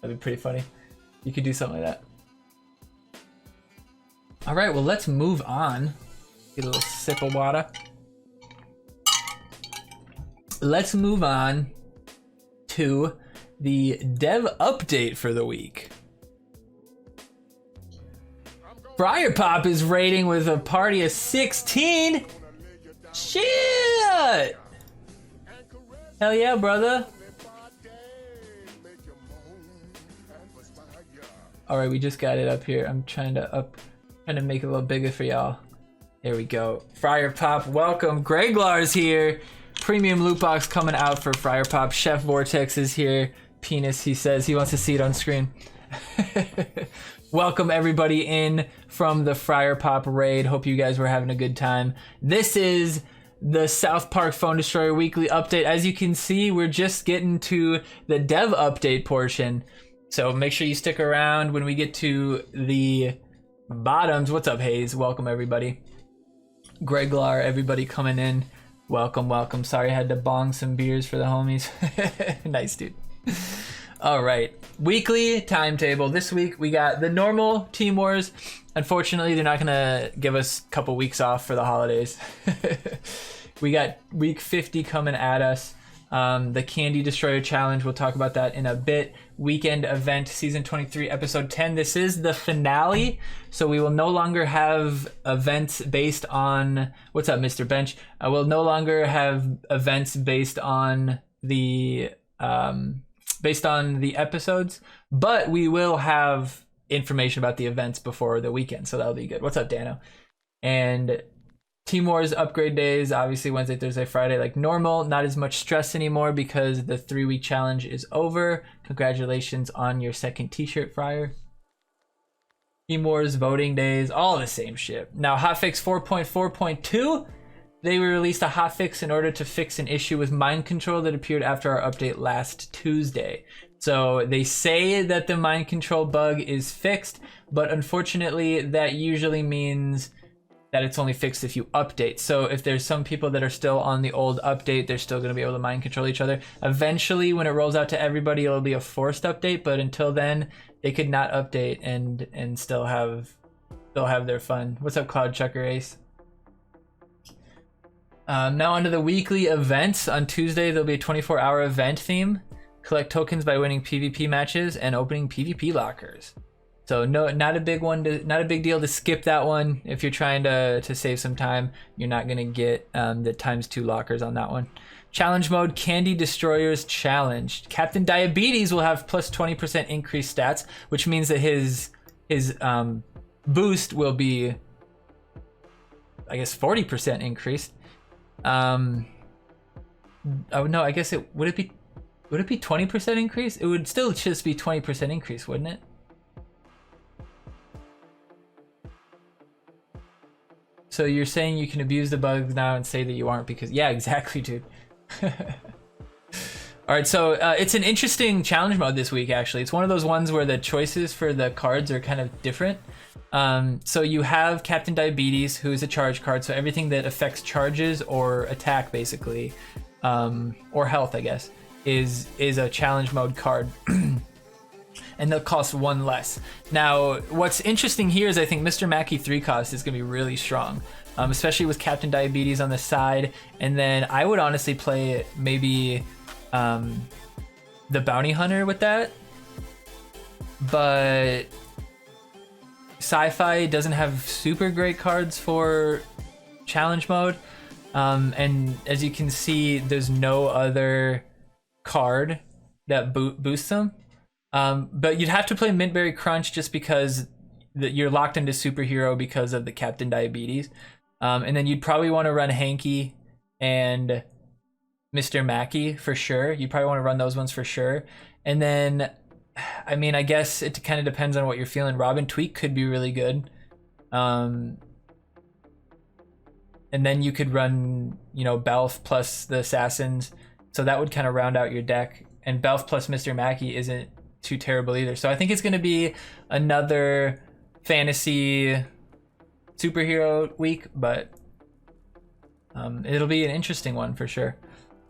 that'd be pretty funny. You could do something like that. All right, well, let's move on. Get a little sip of water. Let's move on to the dev update for the week. Friar Pop is raiding with a party of 16. Shit! Hell yeah, brother. All right, we just got it up here. I'm trying to make it a little bigger for y'all. There we go. Friar Pop, welcome. Glanzer here. Premium loot box coming out for Friar Pop. Chef Vortex is here. Penis, he says he wants to see it on screen. Welcome everybody in from the Friar Pop raid. Hope you guys were having a good time. This is the South Park Phone Destroyer weekly update. As you can see, we're just getting to the dev update portion. So make sure you stick around when we get to the bottoms. What's up, Hayes? Welcome everybody. Greglar, everybody coming in. Welcome, welcome. Sorry I had to bong some beers for the homies. Nice, dude. All right, weekly timetable. This week we got the normal Team Wars. Unfortunately, they're not gonna give us a couple weeks off for the holidays. We got week 50 coming at us. The Candy Destroyer Challenge, we'll talk about that in a bit. Weekend event, season 23, episode 10. This is the finale, so we will no longer have events based on... What's up, Mr. Bench? We'll no longer have events based on the episodes, but we will have information about the events before the weekend, so that'll be good. What's up, Dano? And Team Wars upgrade days, obviously Wednesday, Thursday, Friday, like normal. Not as much stress anymore because the 3-week challenge is over. Congratulations on your second t-shirt, Friar. Team Wars voting days, all the same shit. Now, hotfix 4.4.2, they released a hotfix in order to fix an issue with mind control that appeared after our update last Tuesday. So they say that the mind control bug is fixed, but unfortunately that usually means that it's only fixed if you update. So if there's some people that are still on the old update, they're still going to be able to mind control each other. Eventually, when it rolls out to everybody, it'll be a forced update, but until then, they could not update and still have their fun. What's up, Cloud Chucker Ace? Now onto the weekly events. On Tuesday, there'll be a 24-hour event theme. Collect tokens by winning PvP matches and opening PvP lockers. So no, not a big deal to skip that one. If you're trying to save some time, you're not gonna get the ×2 lockers on that one. Challenge mode, Candy Destroyers Challenge. Captain Diabetes will have plus 20% increased stats, which means that his boost will be, I guess, 40% increased. Oh no, I guess would it be 20% increase? It would still just be 20% increase, wouldn't it? So you're saying you can abuse the bugs now and say that you aren't because... Yeah, exactly, dude. Alright, so it's an interesting challenge mode this week, actually. It's one of those ones where the choices for the cards are kind of different. So you have Captain Diabetes, who is a charge card, so everything that affects charges or attack, basically, or health, I guess, is a challenge mode card. And they'll cost 1 less. Now, what's interesting here is I think Mr. Mackey 3 cost is going to be really strong, especially with Captain Diabetes on the side. And then I would honestly play maybe the Bounty Hunter with that. But Sci-Fi doesn't have super great cards for challenge mode. And as you can see, there's no other card that boosts them. But you'd have to play Mintberry Crunch just because you're locked into Superhero because of the Captain Diabetes. And then you'd probably want to run Hanky and Mr. Mackey for sure. You probably want to run those ones for sure. And then, I mean, I guess it kind of depends on what you're feeling. Robin Tweak could be really good. And then you could run, you know, Belf plus the Assassins. So that would kind of round out your deck. And Belf plus Mr. Mackey isn't too terrible either. So I think it's going to be another fantasy superhero week, but it'll be an interesting one for sure.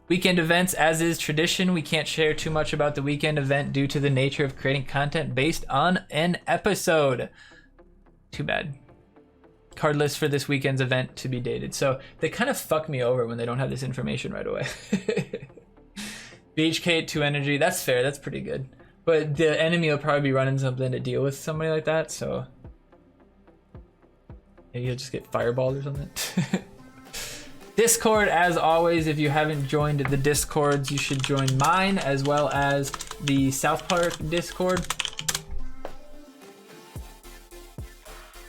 Weekend events, as is tradition, we can't share too much about the weekend event due to the nature of creating content based on an episode. Too bad. Card list for this weekend's event to be dated. So they kind of fuck me over when they don't have this information right away. BHK at 2 energy, that's fair, that's pretty good. But the enemy will probably be running something to deal with somebody like that, so maybe you'll just get fireballed or something. Discord, as always, if you haven't joined the Discords, you should join mine as well as the South Park Discord.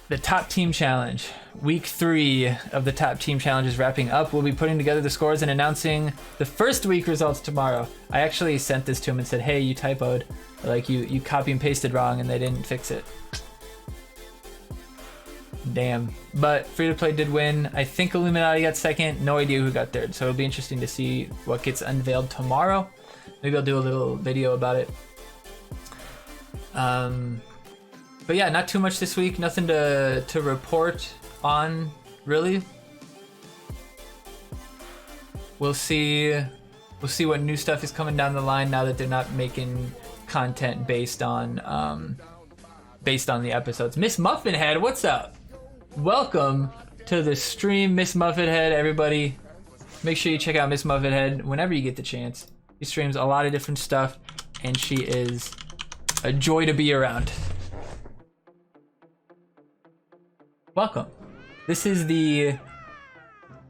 The Top Team Challenge. Week 3 of the Top Team Challenge is wrapping up. We'll be putting together the scores and announcing the first week results tomorrow. I actually sent this to him and said, hey, you typoed. Like, you copy and pasted wrong and they didn't fix it. Damn. But Free to Play did win. I think Illuminati got second. No idea who got third. So it'll be interesting to see what gets unveiled tomorrow. Maybe I'll do a little video about it. But yeah, not too much this week. Nothing to report on, really. We'll see what new stuff is coming down the line now that they're not making content based on the episodes. Miss Muffinhead, what's up? Welcome to the stream, Miss Muffinhead. Everybody, make sure you check out Miss Muffinhead whenever you get the chance. She streams a lot of different stuff, and she is a joy to be around. Welcome. This is the...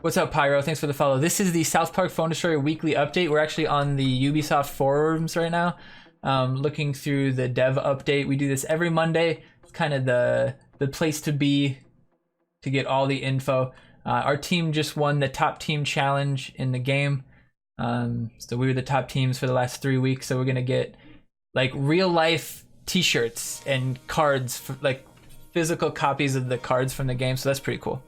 What's up, Pyro? Thanks for the follow. This is the South Park Phone Destroyer weekly update. We're actually on the Ubisoft forums right now, looking through the dev update. We do this every Monday. It's kind of the place to be to get all the info. Our team just won the top team challenge in the game. So we were the top teams for the last 3 weeks. So we're going to get like real life t-shirts and cards, for, like physical copies of the cards from the game. So that's pretty cool.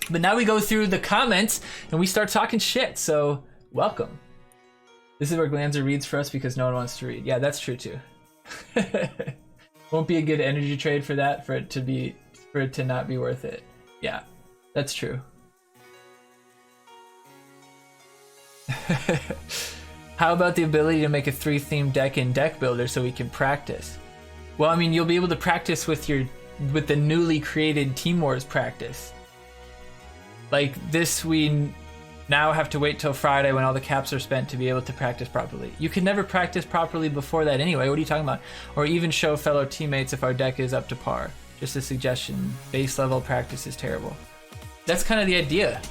But now we go through the comments and we start talking shit. So welcome. This is where Glanzer reads for us because no one wants to read. Yeah, that's true too. Won't be a good energy trade for that, for it to not be worth it. Yeah, that's true. How about the ability to make a 3-theme deck in Deck Builder so we can practice? Well, I mean, you'll be able to practice with the newly created Team Wars practice. Like this, we now have to wait till Friday when all the caps are spent to be able to practice properly. You can never practice properly before that anyway. What are you talking about? Or even show fellow teammates if our deck is up to par. Just a suggestion. Base level practice is terrible. That's kind of the idea.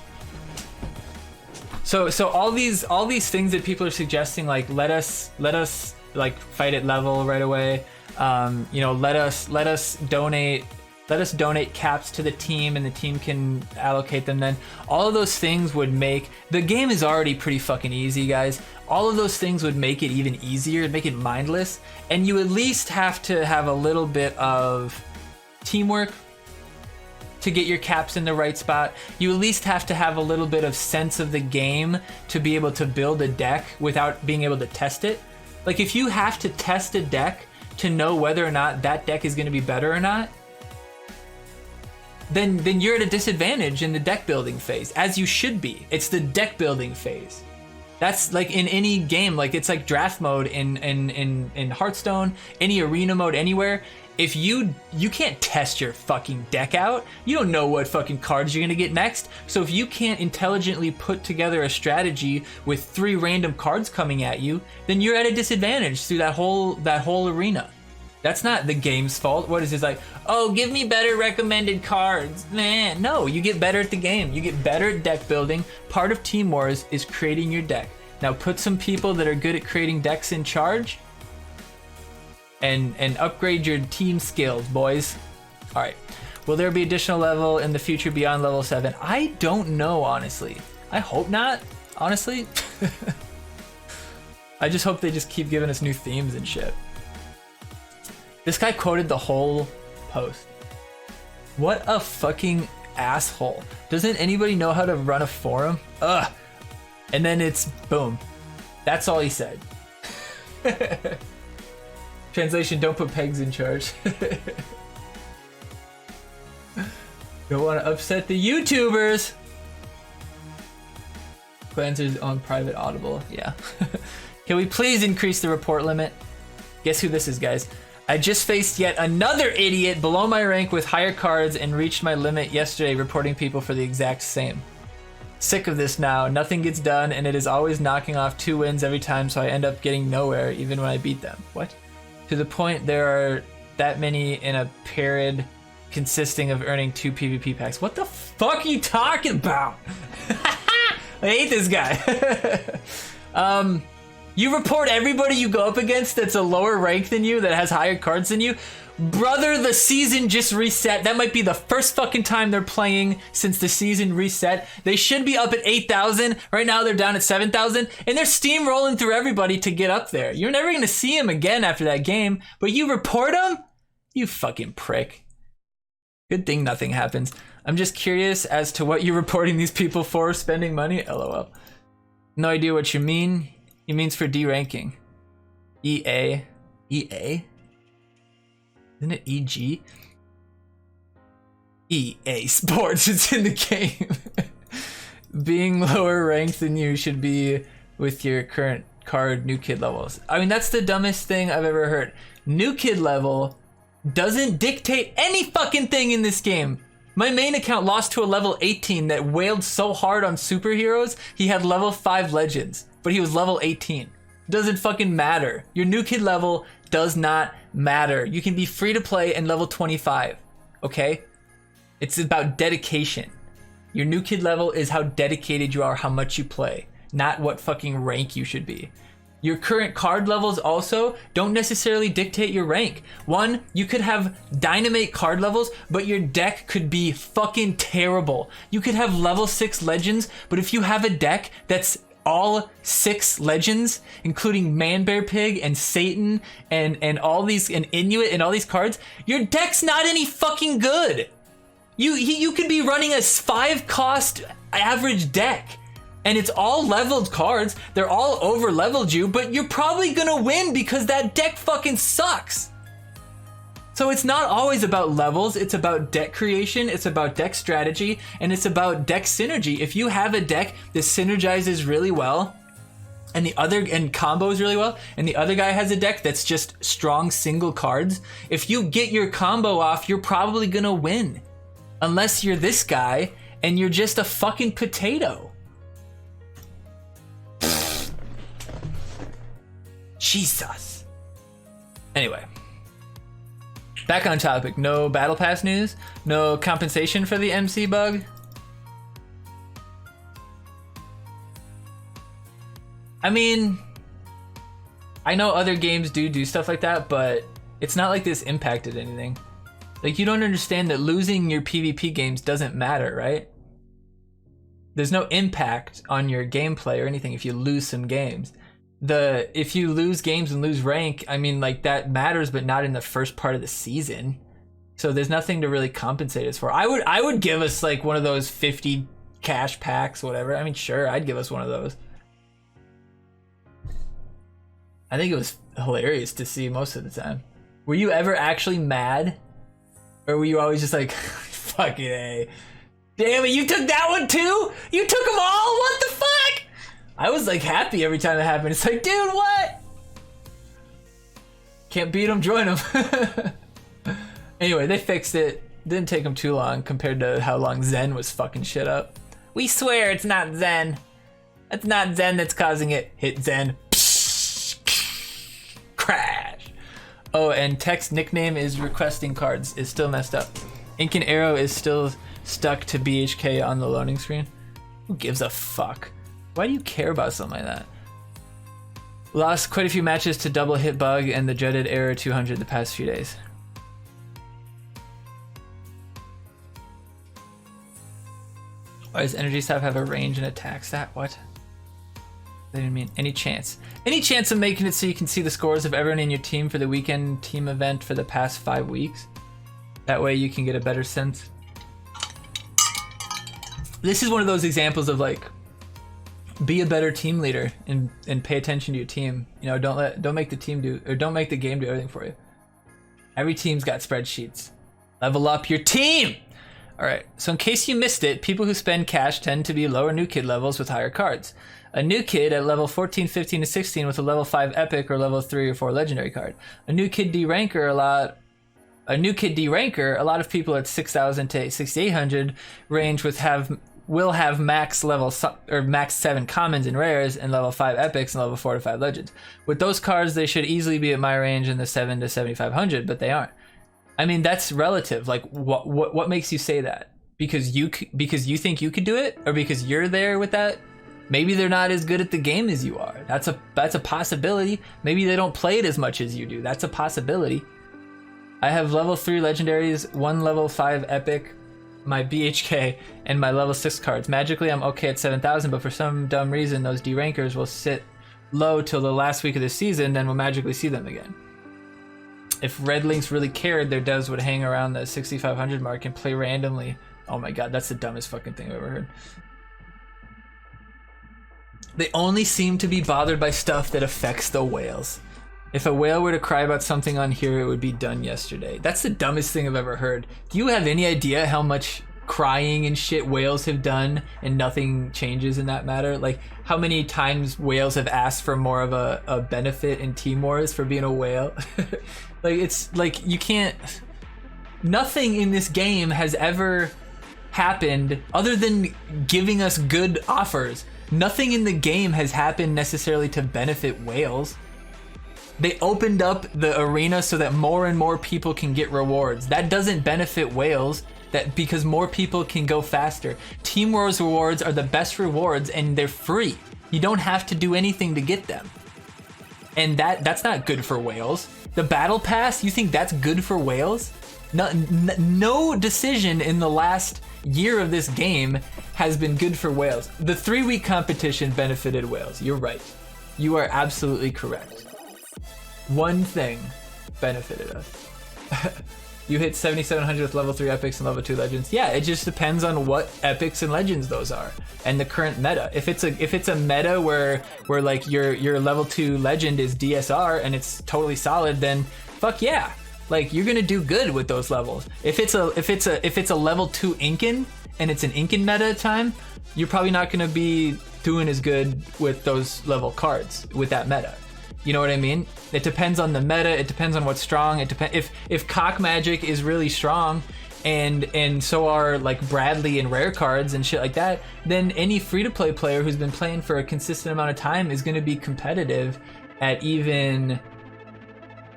So all these things that people are suggesting, like let us like fight at level right away. You know, let us donate caps to the team and the team can allocate them then. All of those things would make... The game is already pretty fucking easy, guys. All of those things would make it even easier, make it mindless. And you at least have to have a little bit of teamwork to get your caps in the right spot. You at least have to have a little bit of sense of the game to be able to build a deck without being able to test it. Like if you have to test a deck to know whether or not that deck is going to be better or not, then you're at a disadvantage in the deck building phase, as you should be. It's the deck building phase. That's like in any game, like it's like draft mode in Hearthstone, any arena mode, anywhere. If you can't test your fucking deck out, you don't know what fucking cards you're gonna get next. So if you can't intelligently put together a strategy with 3 random cards coming at you, then you're at a disadvantage through that whole arena. That's not the game's fault. What is this like? Oh, give me better recommended cards. Man, no, you get better at the game. You get better at deck building. Part of Team Wars is creating your deck. Now put some people that are good at creating decks in charge, and upgrade your team skills, boys. All right. Will there be additional level in the future beyond level 7? I don't know, honestly. I hope not, honestly. I just hope they just keep giving us new themes and shit. This guy quoted the whole post. What a fucking asshole. Doesn't anybody know how to run a forum? Ugh. And then it's boom. That's all he said. Translation, don't put pegs in charge. Don't want to upset the YouTubers. Glanzer's on private Audible. Yeah. Can we please increase the report limit? Guess who this is, guys? I just faced yet another idiot below my rank with higher cards and reached my limit yesterday, reporting people for the exact same. Sick of this now. Nothing gets done, and it is always knocking off 2 wins every time, so I end up getting nowhere even when I beat them. What? To the point there are that many in a period consisting of earning 2 PvP packs. What the fuck are you talking about? I hate this guy. You report everybody you go up against that's a lower rank than you, that has higher cards than you. Brother, the season just reset. That might be the first fucking time they're playing since the season reset. They should be up at 8,000. Right now they're down at 7,000. And they're steamrolling through everybody to get up there. You're never going to see him again after that game. But you report him? You fucking prick. Good thing nothing happens. I'm just curious as to what you're reporting these people for spending money. LOL. No idea what you mean. He means for D-ranking. EA. EA? Isn't it EG? EA Sports, it's in the game. Being lower ranked than you should be with your current card new kid levels. I mean, that's the dumbest thing I've ever heard. New kid level doesn't dictate any fucking thing in this game. My main account lost to a level 18 that wailed so hard on superheroes, he had level 5 legends, but he was level 18. Doesn't fucking matter. Your new kid level does not matter. You can be free to play and level 25, okay? It's about dedication. Your new kid level is how dedicated you are, how much you play, not what fucking rank you should be. Your current card levels also don't necessarily dictate your rank. One, you could have dynamite card levels, but your deck could be fucking terrible. You could have level 6 legends, but if you have a deck that's all 6 legends, including Man Bear Pig and Satan and all these, and Inuit and all these cards, your deck's not any fucking good. You could be running a 5 cost average deck, and it's all leveled cards. They're all over leveled you, but you're probably gonna win because that deck fucking sucks. So it's not always about levels, it's about deck creation, it's about deck strategy, and it's about deck synergy. If you have a deck that synergizes really well, and combos really well, and the other guy has a deck that's just strong single cards, if you get your combo off, you're probably gonna win. Unless you're this guy, and you're just a fucking potato. Jesus. Anyway. Back on topic, no Battle Pass news, no compensation for the MC bug. I mean, I know other games do stuff like that, but it's not like this impacted anything. Like, you don't understand that losing your PvP games doesn't matter, right? There's no impact on your gameplay or anything if you lose some games. If you lose games and lose rank, I mean, like, that matters, but not in the first part of the season. So there's nothing to really compensate us for. I would give us like one of those 50 cash packs, whatever. I mean, sure, I'd give us one of those. I think it was hilarious to see most of the time. Were you ever actually mad? Or were you always just like, fucking A. Damn it, you took that one too? You took them all? What the fuck? I was like happy every time it happened. It's like, dude, what? Can't beat them, join them. Anyway, they fixed it. Didn't take them too long compared to how long Zen was fucking shit up. We swear it's not Zen. It's not Zen that's causing it. Hit Zen. Crash. Oh, and text nickname is requesting cards is still messed up. Ink and Arrow is still stuck to BHK on the loading screen. Who gives a fuck? Why do you care about something like that? Lost quite a few matches to double hit bug and the dreaded error 200 the past few days. Why does energy staff have a range and attack stat? What? They didn't mean any chance. Any chance of making it so you can see the scores of everyone in your team for the weekend team event for the past 5 weeks? That way you can get a better sense. This is one of those examples of like, be a better team leader and pay attention to your team. You know, don't make the team do, or don't make the game do everything for you. Every team's got spreadsheets. Level up your team! Alright, so in case you missed it, people who spend cash tend to be lower new kid levels with higher cards. A new kid at level 14, 15, and 16 with a level 5 epic or level 3 or 4 legendary card. A new kid D ranker, a lot of people at 6,000 to 6,800 range will have max 7 commons and rares and level 5 epics and level 4 to 5 legends. With those cards, they should easily be at my range in the 7 to 7,500, but they aren't. I mean, that's relative. Like, what makes you say that? Because you think you could do it, or because you're there with that? Maybe they're not as good at the game as you are. That's a possibility. Maybe they don't play it as much as you do. That's a possibility. I have level 3 legendaries, 1 level 5 epic, my BHK, and my level 6 cards. Magically, I'm okay at 7,000, but for some dumb reason, those D rankers will sit low till the last week of the season, then we'll magically see them again. If Red Links really cared, their devs would hang around the 6,500 mark and play randomly. Oh my god, that's the dumbest fucking thing I've ever heard. They only seem to be bothered by stuff that affects the whales. If a whale were to cry about something on here, it would be done yesterday. That's the dumbest thing I've ever heard. Do you have any idea how much crying and shit whales have done and nothing changes in that matter? Like, how many times whales have asked for more of a benefit in Team Wars for being a whale? Like, it's like, you can't... Nothing in this game has ever happened other than giving us good offers. Nothing in the game has happened necessarily to benefit whales. They opened up the arena so that more and more people can get rewards. That doesn't benefit whales, because more people can go faster. Team Wars rewards are the best rewards and they're free. You don't have to do anything to get them. And that's not good for whales. The battle pass, you think that's good for whales? No decision in the last year of this game has been good for whales. The 3-week competition benefited whales. You're right. You are absolutely correct. One thing benefited us. You hit 7,700 with level 3 epics and level 2 legends. Yeah, it just depends on what epics and legends those are and the current meta. If it's a meta where like your level 2 legend is DSR and it's totally solid, then fuck yeah. Like, you're gonna do good with those levels. If it's a level 2 Incan and it's an Incan meta time, you're probably not gonna be doing as good with those level cards with that meta. You know what I mean? It depends on the meta. It depends on what's strong. It depends if cock magic is really strong, and so are like Bradley and rare cards and shit like that. Then any free-to-play player who's been playing for a consistent amount of time is going to be competitive at even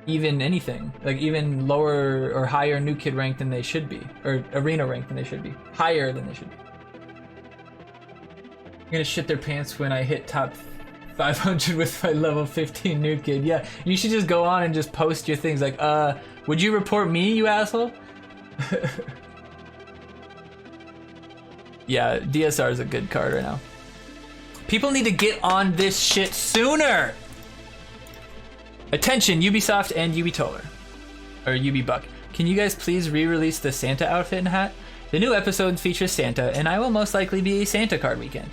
anything, like even lower or higher new kid rank than they should be, or arena rank than they should be, higher than they should be. I'm gonna shit their pants when I hit top 500 with my level 15 new kid. Yeah, you should just go on and just post your things like, would you report me, you asshole? Yeah, DSR is a good card right now. People need to get on this shit sooner. Attention, Ubisoft and Ubitoler, or Ubibuck. Can you guys please re-release the Santa outfit and hat? The new episode features Santa, and I will most likely be a Santa card weekend.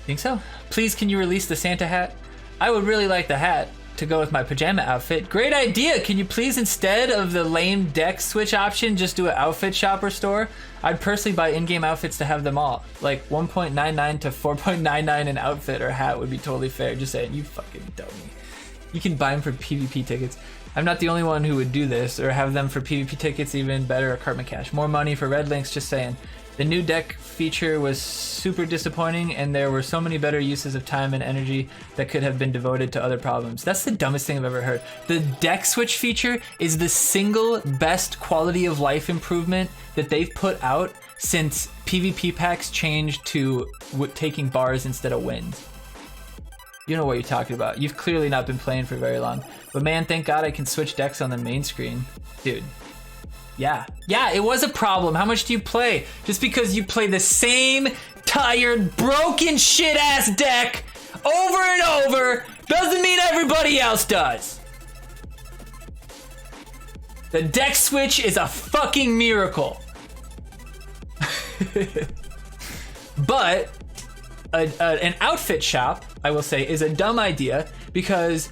Think so? Please, can you release the Santa hat? I would really like the hat to go with my pajama outfit. Great idea! Can you please, instead of the lame deck switch option, just do an outfit shop or store? I'd personally buy in-game outfits to have them all. Like 1.99 to 4.99 an outfit or hat would be totally fair. Just saying, you fucking dummy. You can buy them for PvP tickets. I'm not the only one who would do this, or have them for PvP tickets, even better, or Cartman Cash. More money for Red Links, just saying. The new deck feature was super disappointing, and there were so many better uses of time and energy that could have been devoted to other problems. That's the dumbest thing I've ever heard. The deck switch feature is the single best quality of life improvement that they've put out since PvP packs changed to taking bars instead of wins. You know what you're talking about. You've clearly not been playing for very long. But man, thank God I can switch decks on the main screen. Dude. Yeah. Yeah, it was a problem. How much do you play? Just because you play the same tired, broken shit-ass deck over and over doesn't mean everybody else does. The deck switch is a fucking miracle. But an outfit shop, I will say, is a dumb idea because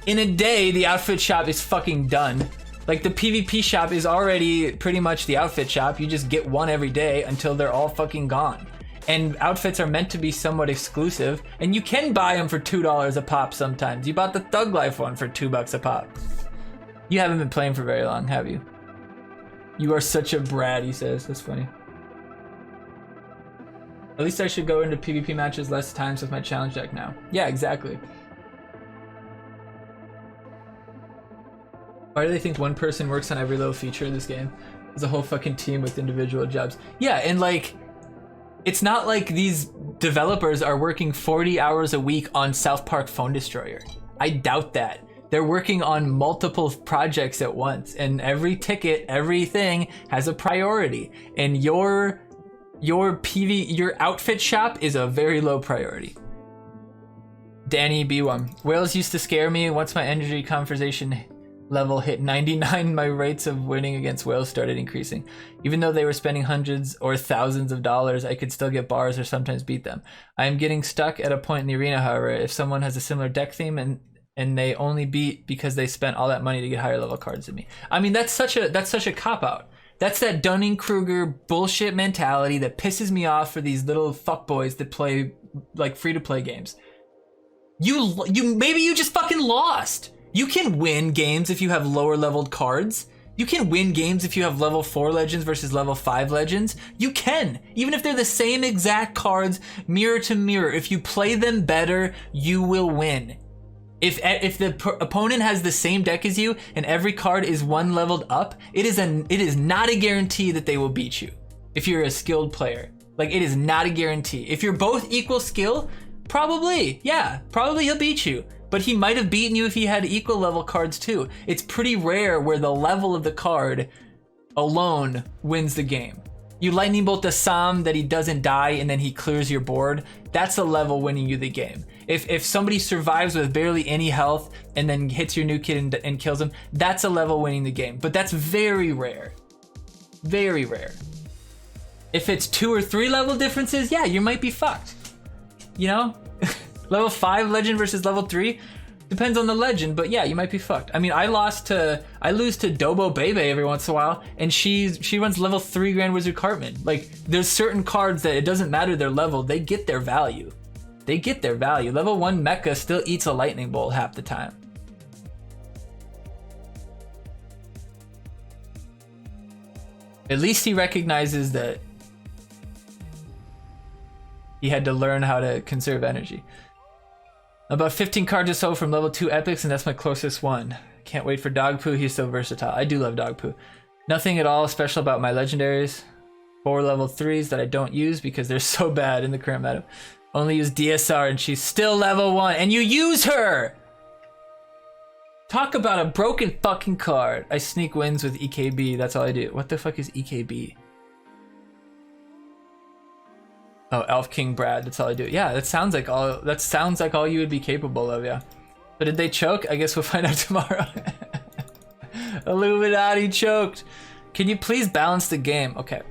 in a day, the outfit shop is fucking done. Like the PvP shop is already pretty much the outfit shop. You just get one every day until they're all fucking gone. And outfits are meant to be somewhat exclusive, and you can buy them for $2 a pop sometimes. You bought the Thug Life one for $2 a pop. You haven't been playing for very long, have you? You are such a brat, he says. That's funny. At least I should go into PvP matches less times with my challenge deck now. Yeah, exactly. Why do they think one person works on every little feature of this game? There's a whole fucking team with individual jobs. Yeah, and like, it's not like these developers are working 40 hours a week on South Park Phone Destroyer. I doubt that. They're working on multiple projects at once, and every ticket, everything has a priority. And your outfit shop is a very low priority. Danny B1. Whales used to scare me. Once my energy conversation level hit 99, my rates of winning against whales started increasing. Even though they were spending hundreds or thousands of dollars, I could still get bars or sometimes beat them. I am getting stuck at a point in the arena, however, if someone has a similar deck theme and they only beat because they spent all that money to get higher level cards than me. I mean, that's such a cop-out. That's that Dunning-Kruger bullshit mentality that pisses me off for these little fuckboys that play like free-to-play games. Maybe you just fucking lost. You can win games if you have lower leveled cards. You can win games if you have level 4 legends versus level 5 legends. You can, even if they're the same exact cards, mirror to mirror. If you play them better, you will win. If the opponent has the same deck as you and every card is one leveled up, it is not a guarantee that they will beat you. If you're a skilled player, like, it is not a guarantee. If you're both equal skill, probably, yeah, probably he'll beat you. But he might have beaten you if he had equal level cards too. It's pretty rare where the level of the card alone wins the game. You lightning bolt the Sam that he doesn't die and then he clears your board. That's a level winning you the game. If somebody survives with barely any health and then hits your new kid and kills him, that's a level winning the game. But that's very rare. Very rare. If it's 2 or 3 level differences, yeah, you might be fucked. You know? Level 5 legend versus level 3 depends on the legend, but yeah, you might be fucked. I mean, I lose to Dobo Bebe every once in a while, and she runs level 3 Grand Wizard Cartman. Like, there's certain cards that it doesn't matter their level, they get their value. They get their value. Level 1 Mecha still eats a lightning bolt half the time. At least he recognizes that he had to learn how to conserve energy. About 15 cards or so from level 2 epics, and that's my closest one. Can't wait for Dog Poo, he's so versatile. I do love Dog Poo. Nothing at all special about my legendaries. 4 level 3s that I don't use because they're so bad in the current meta. Only use DSR and she's still level 1, and you use her! Talk about a broken fucking card. I sneak wins with EKB, that's all I do. What the fuck is EKB? Oh, Elf King Brad, that's all I do. Yeah, that sounds like all you would be capable of, yeah. But did they choke? I guess we'll find out tomorrow. Illuminati choked. Can you please balance the game? Okay.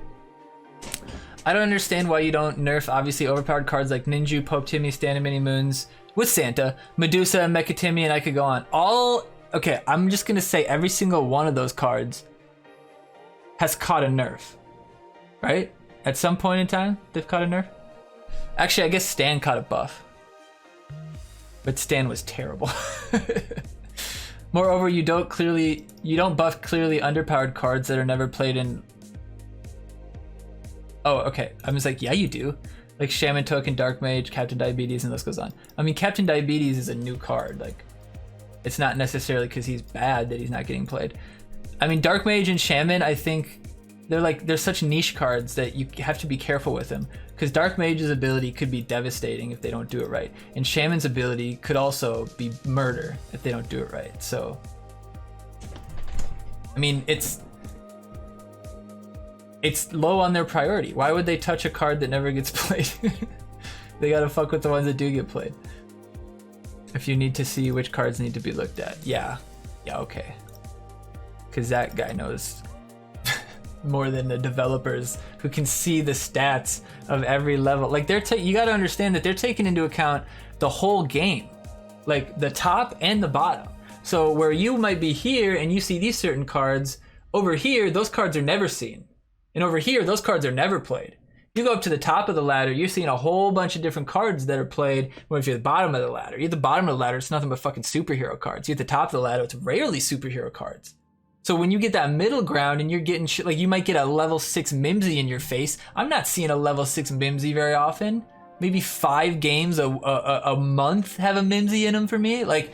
I don't understand why you don't nerf obviously overpowered cards like Ninju, Pope Timmy, Stand Mini Moons with Santa, Medusa, Mecha Timmy, and I could go on. Okay, I'm just gonna say every single one of those cards has caught a nerf, right? At some point in time, they've caught a nerf. Actually, I guess Stan caught a buff, but Stan was terrible. Moreover, you don't buff clearly underpowered cards that are never played in. Oh, okay. I was like, yeah, you do. Like Shaman Token, Dark Mage, Captain Diabetes, and this goes on. I mean, Captain Diabetes is a new card. Like, it's not necessarily because he's bad that he's not getting played. I mean, Dark Mage and Shaman, I think they're such niche cards that you have to be careful with them, because Dark Mage's ability could be devastating if they don't do it right, and Shaman's ability could also be murder if they don't do it right. So I mean, it's low on their priority. Why would they touch a card that never gets played? They gotta fuck with the ones that do get played. If you need to see which cards need to be looked at, yeah, okay, because that guy knows more than the developers who can see the stats of every level. Like you got to understand that they're taking into account the whole game, like the top and the bottom. So where you might be here and you see these certain cards, over here those cards are never seen, and over here those cards are never played. You go up to the top of the ladder, you're seeing a whole bunch of different cards that are played. When if you're at the bottom of the ladder, you're at the bottom of the ladder, it's nothing but fucking superhero cards. You're at the top of the ladder, it's rarely superhero cards. So when you get that middle ground and you're getting shit, like you might get a level 6 Mimsy in your face. I'm not seeing a level 6 Mimsy very often. Maybe 5 games a month have a Mimsy in them for me. Like,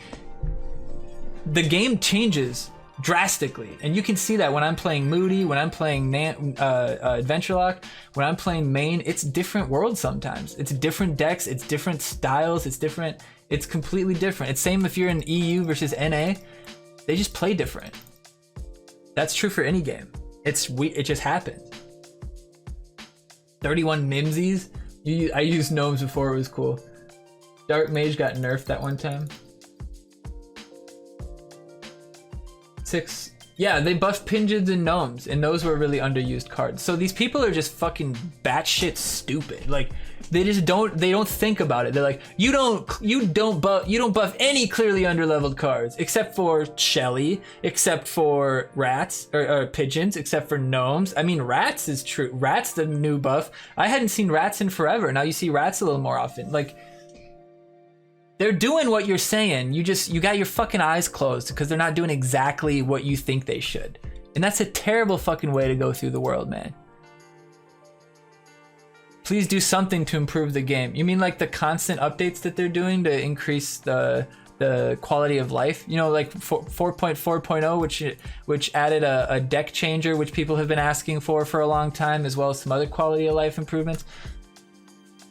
the game changes drastically, and you can see that when I'm playing Moody, when I'm playing Adventure Lock, when I'm playing Main. It's different worlds sometimes. It's different decks, it's different styles, it's completely different. It's same if you're in EU versus NA. They just play different. That's true for any game. It just happens. 31 Mimsies. I used gnomes before, it was cool. Dark Mage got nerfed that one time. 6. Yeah, they buffed Pingeons and Gnomes, and those were really underused cards. So these people are just fucking batshit stupid. Like, they don't think about it. They're like, you don't buff any clearly underleveled cards, except for Shelly, except for rats or pigeons, except for gnomes. I mean, rats is true. Rats the new buff. I hadn't seen rats in forever. Now you see rats a little more often. Like, they're doing what you're saying. You got your fucking eyes closed because they're not doing exactly what you think they should. And that's a terrible fucking way to go through the world, man. Please do something to improve the game. You mean like the constant updates that they're doing to increase the quality of life? You know, like 4.4.0, which added a deck changer, which people have been asking for a long time, as well as some other quality of life improvements.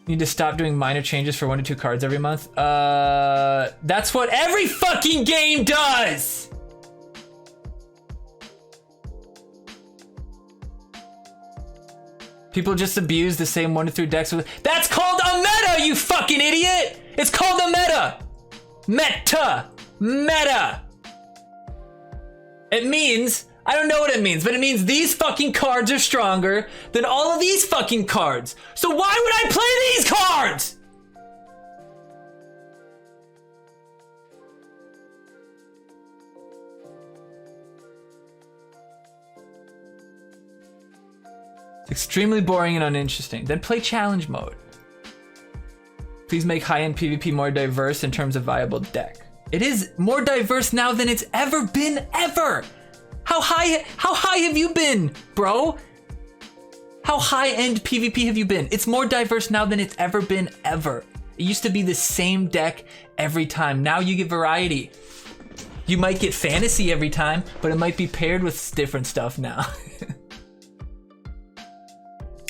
Need to stop doing minor changes for 1 to 2 cards every month. That's what every fucking game does! People just abuse the same 1 to 3 decks with. That's called a meta, you fucking idiot! It's called a meta! Meta! It means, I don't know what it means, but it means these fucking cards are stronger than all of these fucking cards. So why would I play these cards? It's extremely boring and uninteresting. Then play challenge mode. Please make high-end PvP more diverse in terms of viable deck. It is more diverse now than it's ever been, ever. How high have you been, bro? How high-end PvP have you been? It's more diverse now than it's ever been, ever. It used to be the same deck every time. Now you get variety. You might get fantasy every time, but it might be paired with different stuff now.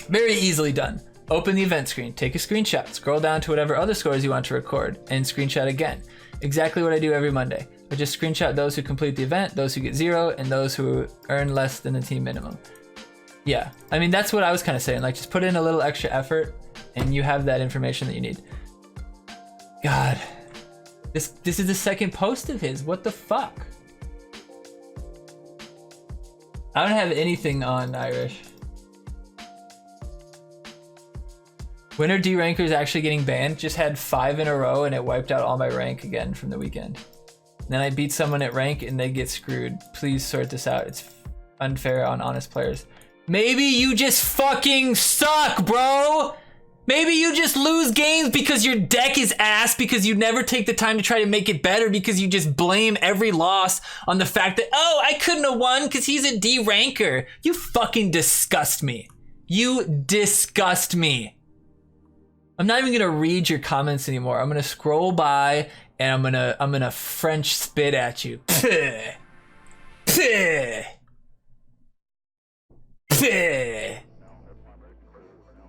Very easily done. Open the event screen, take a screenshot, scroll down to whatever other scores you want to record, and screenshot again. Exactly what I do every Monday. I just screenshot those who complete the event, those who get 0, and those who earn less than the team minimum. Yeah, I mean, that's what I was kind of saying. Like, just put in a little extra effort, and you have that information that you need. God, this is the second post of his. What the fuck? I don't have anything on Irish. Winter D ranker is actually getting banned. Just had 5 in a row and it wiped out all my rank again from the weekend. Then I beat someone at rank and they get screwed. Please sort this out. It's unfair on honest players. Maybe you just fucking suck, bro. Maybe you just lose games because your deck is ass, because you never take the time to try to make it better, because you just blame every loss on the fact that, oh, I couldn't have won because he's a D ranker. You fucking disgust me. You disgust me. I'm not even gonna read your comments anymore. I'm gonna scroll by and I'm gonna French spit at you. Puh. Puh.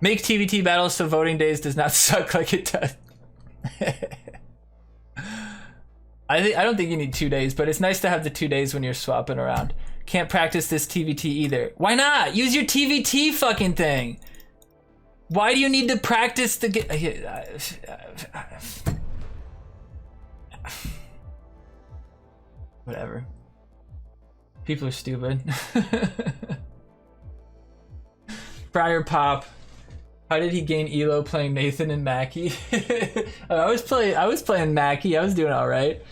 Make TVT battles so voting days does not suck like it does. I don't think you need 2 days, but it's nice to have the 2 days when you're swapping around. Can't practice this TVT either. Why not? Use your TVT fucking thing. Why do you need to practice the whatever. People are stupid. Friar Pop. How did he gain Elo playing Nathan and Mackie? I was playing Mackie. I was doing all right.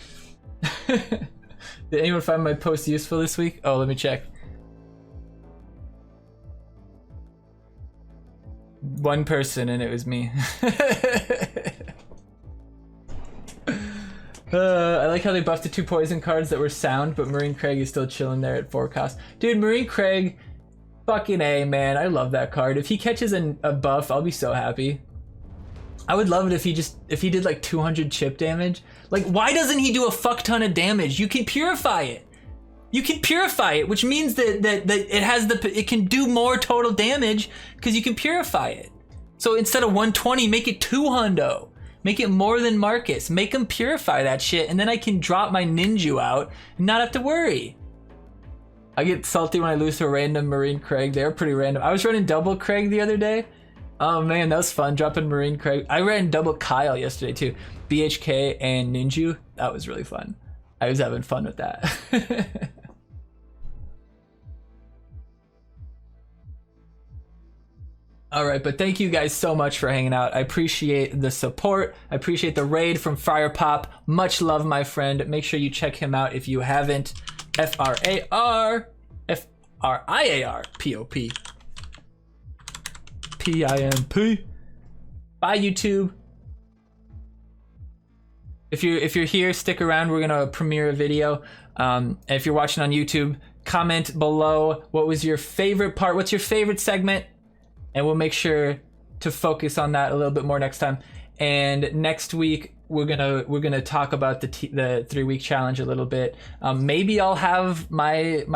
Did anyone find my post useful this week? Oh, let me check. One person, and it was me. I like how they buffed the 2 poison cards that were sound, but Marine Craig is still chilling there at 4 cost. Dude, Marine Craig, fucking A, man. I love that card. If he catches a buff, I'll be so happy. I would love it if he did like 200 chip damage. Like, why doesn't he do a fuck ton of damage? You can purify it. You can purify it, which means that it can do more total damage because you can purify it. So instead of 120, make it 200. Make it more than Marcus. Make him purify that shit, and then I can drop my ninja out and not have to worry. I get salty when I lose to a random Marine Craig. They're pretty random. I was running double Craig the other day. Oh man, that was fun, dropping Marine Craig. I ran double Kyle yesterday too. BHK and Ninju. That was really fun. I was having fun with that. All right, but thank you guys so much for hanging out. I appreciate the support. I appreciate the raid from Friar Pop. Much love, my friend. Make sure you check him out if you haven't. Friar P-O-P. P-I-M-P. Bye, YouTube. If you're here, stick around. We're gonna premiere a video. And if you're watching on YouTube, comment below what was your favorite part. What's your favorite segment? And we'll make sure to focus on that a little bit more next time. And next week we're gonna talk about the 3-week challenge a little bit. Maybe I'll have my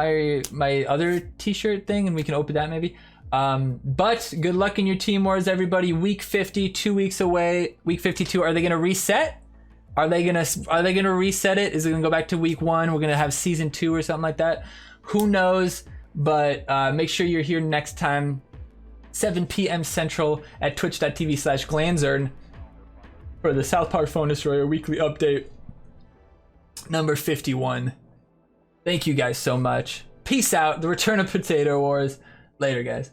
other t-shirt thing, and we can open that maybe. But good luck in your team wars, everybody. Week 50, 2 weeks away. Week 52. Are they gonna reset? Are they gonna reset it? Is it gonna go back to week 1? We're gonna have season 2 or something like that. Who knows? But make sure you're here next time. 7 p.m. Central at twitch.tv/Glanzer for the South Park Phone Destroyer weekly update number 51. Thank you guys so much. Peace out. The return of Potato Wars. Later, guys.